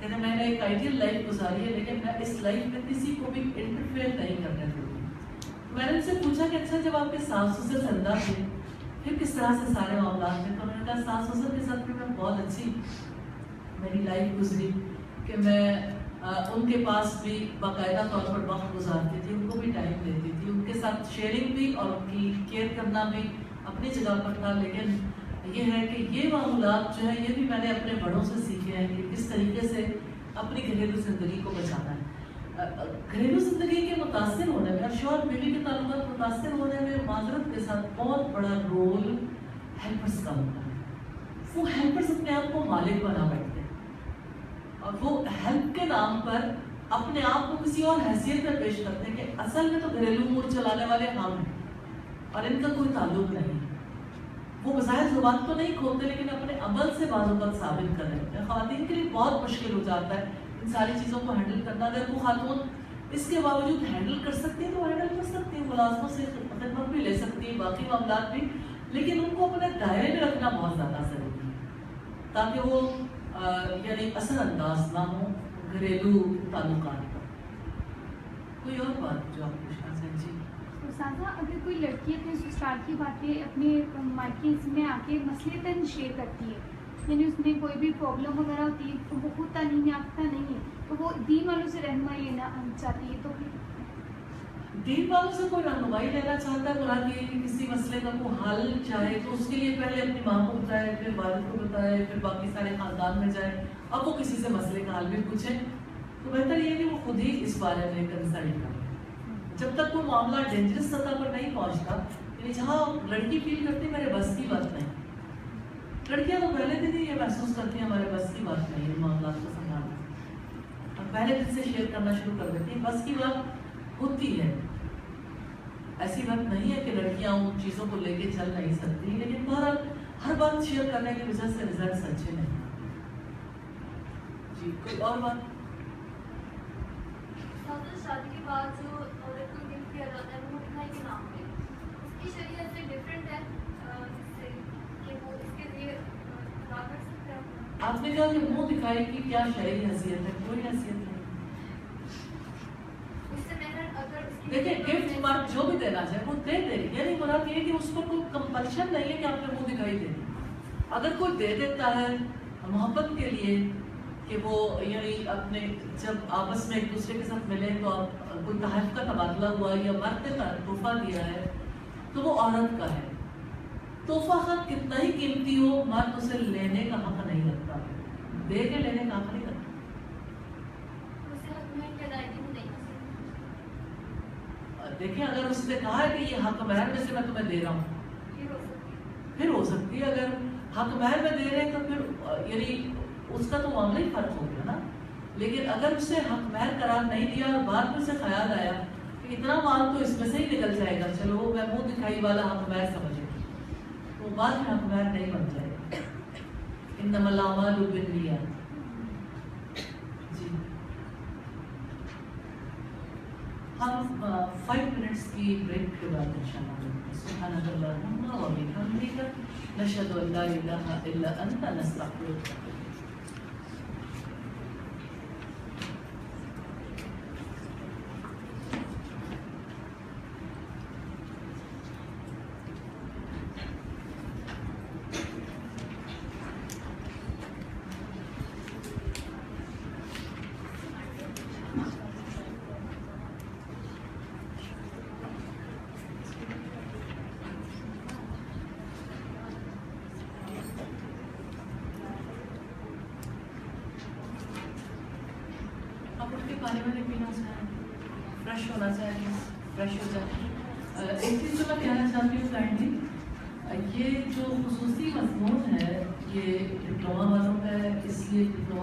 کہتے ہیں میں نے ایک آئیڈیل لائف گزاری ہے لیکن میں اس لائف میں کسی کو بھی انٹرفیئر نہیں کرنے دوں گی. میں نے ان سے پوچھا کہ اچھا جب آپ کے ساس سسر زندہ تھے پھر کس طرح سے سارے معاملات تھے؟ تو انہوں نے کہا ساس سسر کے ساتھ بھی میں بہت اچھی میری لائف گزری کہ میں ان کے پاس بھی باقاعدہ طور پر وقت گزارتی تھی, ان کو بھی ٹائم دیتی تھی, ان کے ساتھ شیئرنگ بھی اور ان کی کیئر کرنا بھی اپنی جگہ پر تھا. لیکن یہ ہے کہ یہ معاملات جو ہے یہ بھی میں نے اپنے بڑوں سے سیکھے ہیں کہ کس طریقے سے اپنی گھریلو زندگی کو بچانا ہے. گھریلو زندگی کے متاثر ہونے میں اور شوہر بیوی کے تعلقات متاثر ہونے میں معذرت کے ساتھ بہت بڑا رول ہیلپرس کا ہوتا ہے. وہ ہیلپرس اپنے آپ کو مالک بنا بیٹھتے ہیں اور وہ ہیلپ کے نام پر اپنے آپ کو کسی اور حیثیت میں پیش کرتے ہیں کہ اصل میں تو گھریلو امور چلانے والے ہم ہیں اور ان کا کوئی تعلق نہیں. وہ بظاہر زبان تو نہیں کھولتے لیکن اپنے عمل سے بعض اوقات ثابت کر رہے ہیں. خواتین کے لیے بہت مشکل ہو جاتا ہے ان ساری چیزوں کو ہینڈل کرنا. اگر وہ خاتون اس کے باوجود ہینڈل کر سکتی ہیں تو ہینڈل کر سکتی ہیں, ملازموں سے خدمت بھی لے سکتی ہیں, باقی معاملات بھی, لیکن ان کو اپنے دائرے میں رکھنا بہت زیادہ ضروری ہے تاکہ وہ یعنی اثر انداز نہ ہوں گھریلو تعلقات پر. کوئی اور بات جو آپ پوچھنا چاہیں؟ جی استاذہ, اگر کوئی لڑکی اپنے سسرال کی باتیں اپنے مائکے میں آ کے مثلاً شیئر کرتی ہے, یعنی اس میں کوئی بھی پرابلم وغیرہ ہوتی ہے تو وہ خود تعلیم یافتہ نہیں ہے تو وہ دین والوں سے رہنمائی لینا چاہتی ہے, تو پھر دین والوں سے کوئی رہنمائی لینا چاہتا ہے, مراد یہ ہے کہ کسی مسئلے کا کوئی حل چاہے تو اس کے لیے پہلے اپنی ماں کو بتائے, پھر والد کو بتائے, پھر باقی سارے خاندان میں جائے, اب وہ کسی سے مسئلے کا حل بھی پوچھے, تو بہتر یہ ہے کہ وہ خود ہی اس بارے میں کنسلٹ کرے. جب تک کوئی معاملہ ڈینجرس سطح پر نہیں پہنچتا, یعنی جہاں لڑکی فیل کرتی میرے بس کی بات نہیں. لڑکیاں تو پہلے دن ہی یہ محسوس کرتی ہیں ہمارے بس کی بات نہیں ہے معاملات کو سنبھالنا, اور پہلے دن سے شیئر کرنا شروع کر دیتی ہیں. بس کی بات ہوتی ہے, ایسی بات نہیں ہے کہ لڑکیاں ان چیزوں کو لے کے چل نہیں سکتی, لیکن بہرحال ہر بات شیئر کرنے کی وجہ سے رزلٹس اچھے نہیں. جی کوئی اور بات؟ شادی کے بعد جو عورت کو گفٹ کیا جاتا ہے وہ مٹھائی کے نام پہ, اس کی شریعت سے ڈفرینٹ ہے کہ وہ اس کے لیے ادا کر سکتے ہیں. آپ نے کہا کہ منہ دکھائی کی کیا شرعی حیثیت ہے؟ کوئی حیثیت نہیں. اس سے میں اگر دیکھیں گفٹ مارک جو بھی دینا چاہے وہ دے دے, یعنی مراد یہ ہے کہ اس پر کوئی کمپلشن نہیں ہے کہ آپ نے منہ دکھائی دینی. اگر کوئی دے دیتا ہے محبت کے لیے کہ وہ یعنی اپنے جب آپس میں ایک دوسرے کے ساتھ ملے تو آپ کوئی تحائف کا تبادلہ ہوا یا مرد نے تحفہ دیا ہے تو وہ عورت کا ہے. تحفہ خط کتنا ہی قیمتی ہو, مرد اسے لینے کا حق نہیں رکھتا, دے کے لینے کا حق نہیں رکھتا. اسے حق میں کی ادائیگی میں نہیں. دیکھیں اگر اس نے کہا ہے کہ یہ حق مہر میں سے میں تمہیں دے رہا ہوں, پھر ہو سکتی ہے. اگر حق مہر میں دے رہے ہیں تو پھر یعنی اس کا تو معاملہ ہی فرق ہو گیا نا. لیکن اگر اسے حق مہر قرار نہیں دیا اور بعد میں اسے خیال آیا کہ اتنا مال تو اس میں سے ہی نکل جائے گا, چلو میں منہ دکھائی والا حق مہر سمجھے, تو بعد میں حق مہر نہیں بن جائے گا. انما الاعمال بالنیات. جی ہم 5 منٹس کی بریک کے بعد انشاءاللہ سبحانک اللہم و بحمدک نشہد ان لا الہ الا انت نستغفرک. پانی والی پینا چاہیں, فریش ہونا چاہیں, فریش ہو جائیں. ایک چیز جو میں کہنا چاہتی ہوں کائنڈلی, یہ جو خصوصی مضمون ہے یہ ڈپلوما والوں کا ہے, اس لیے ڈپلوما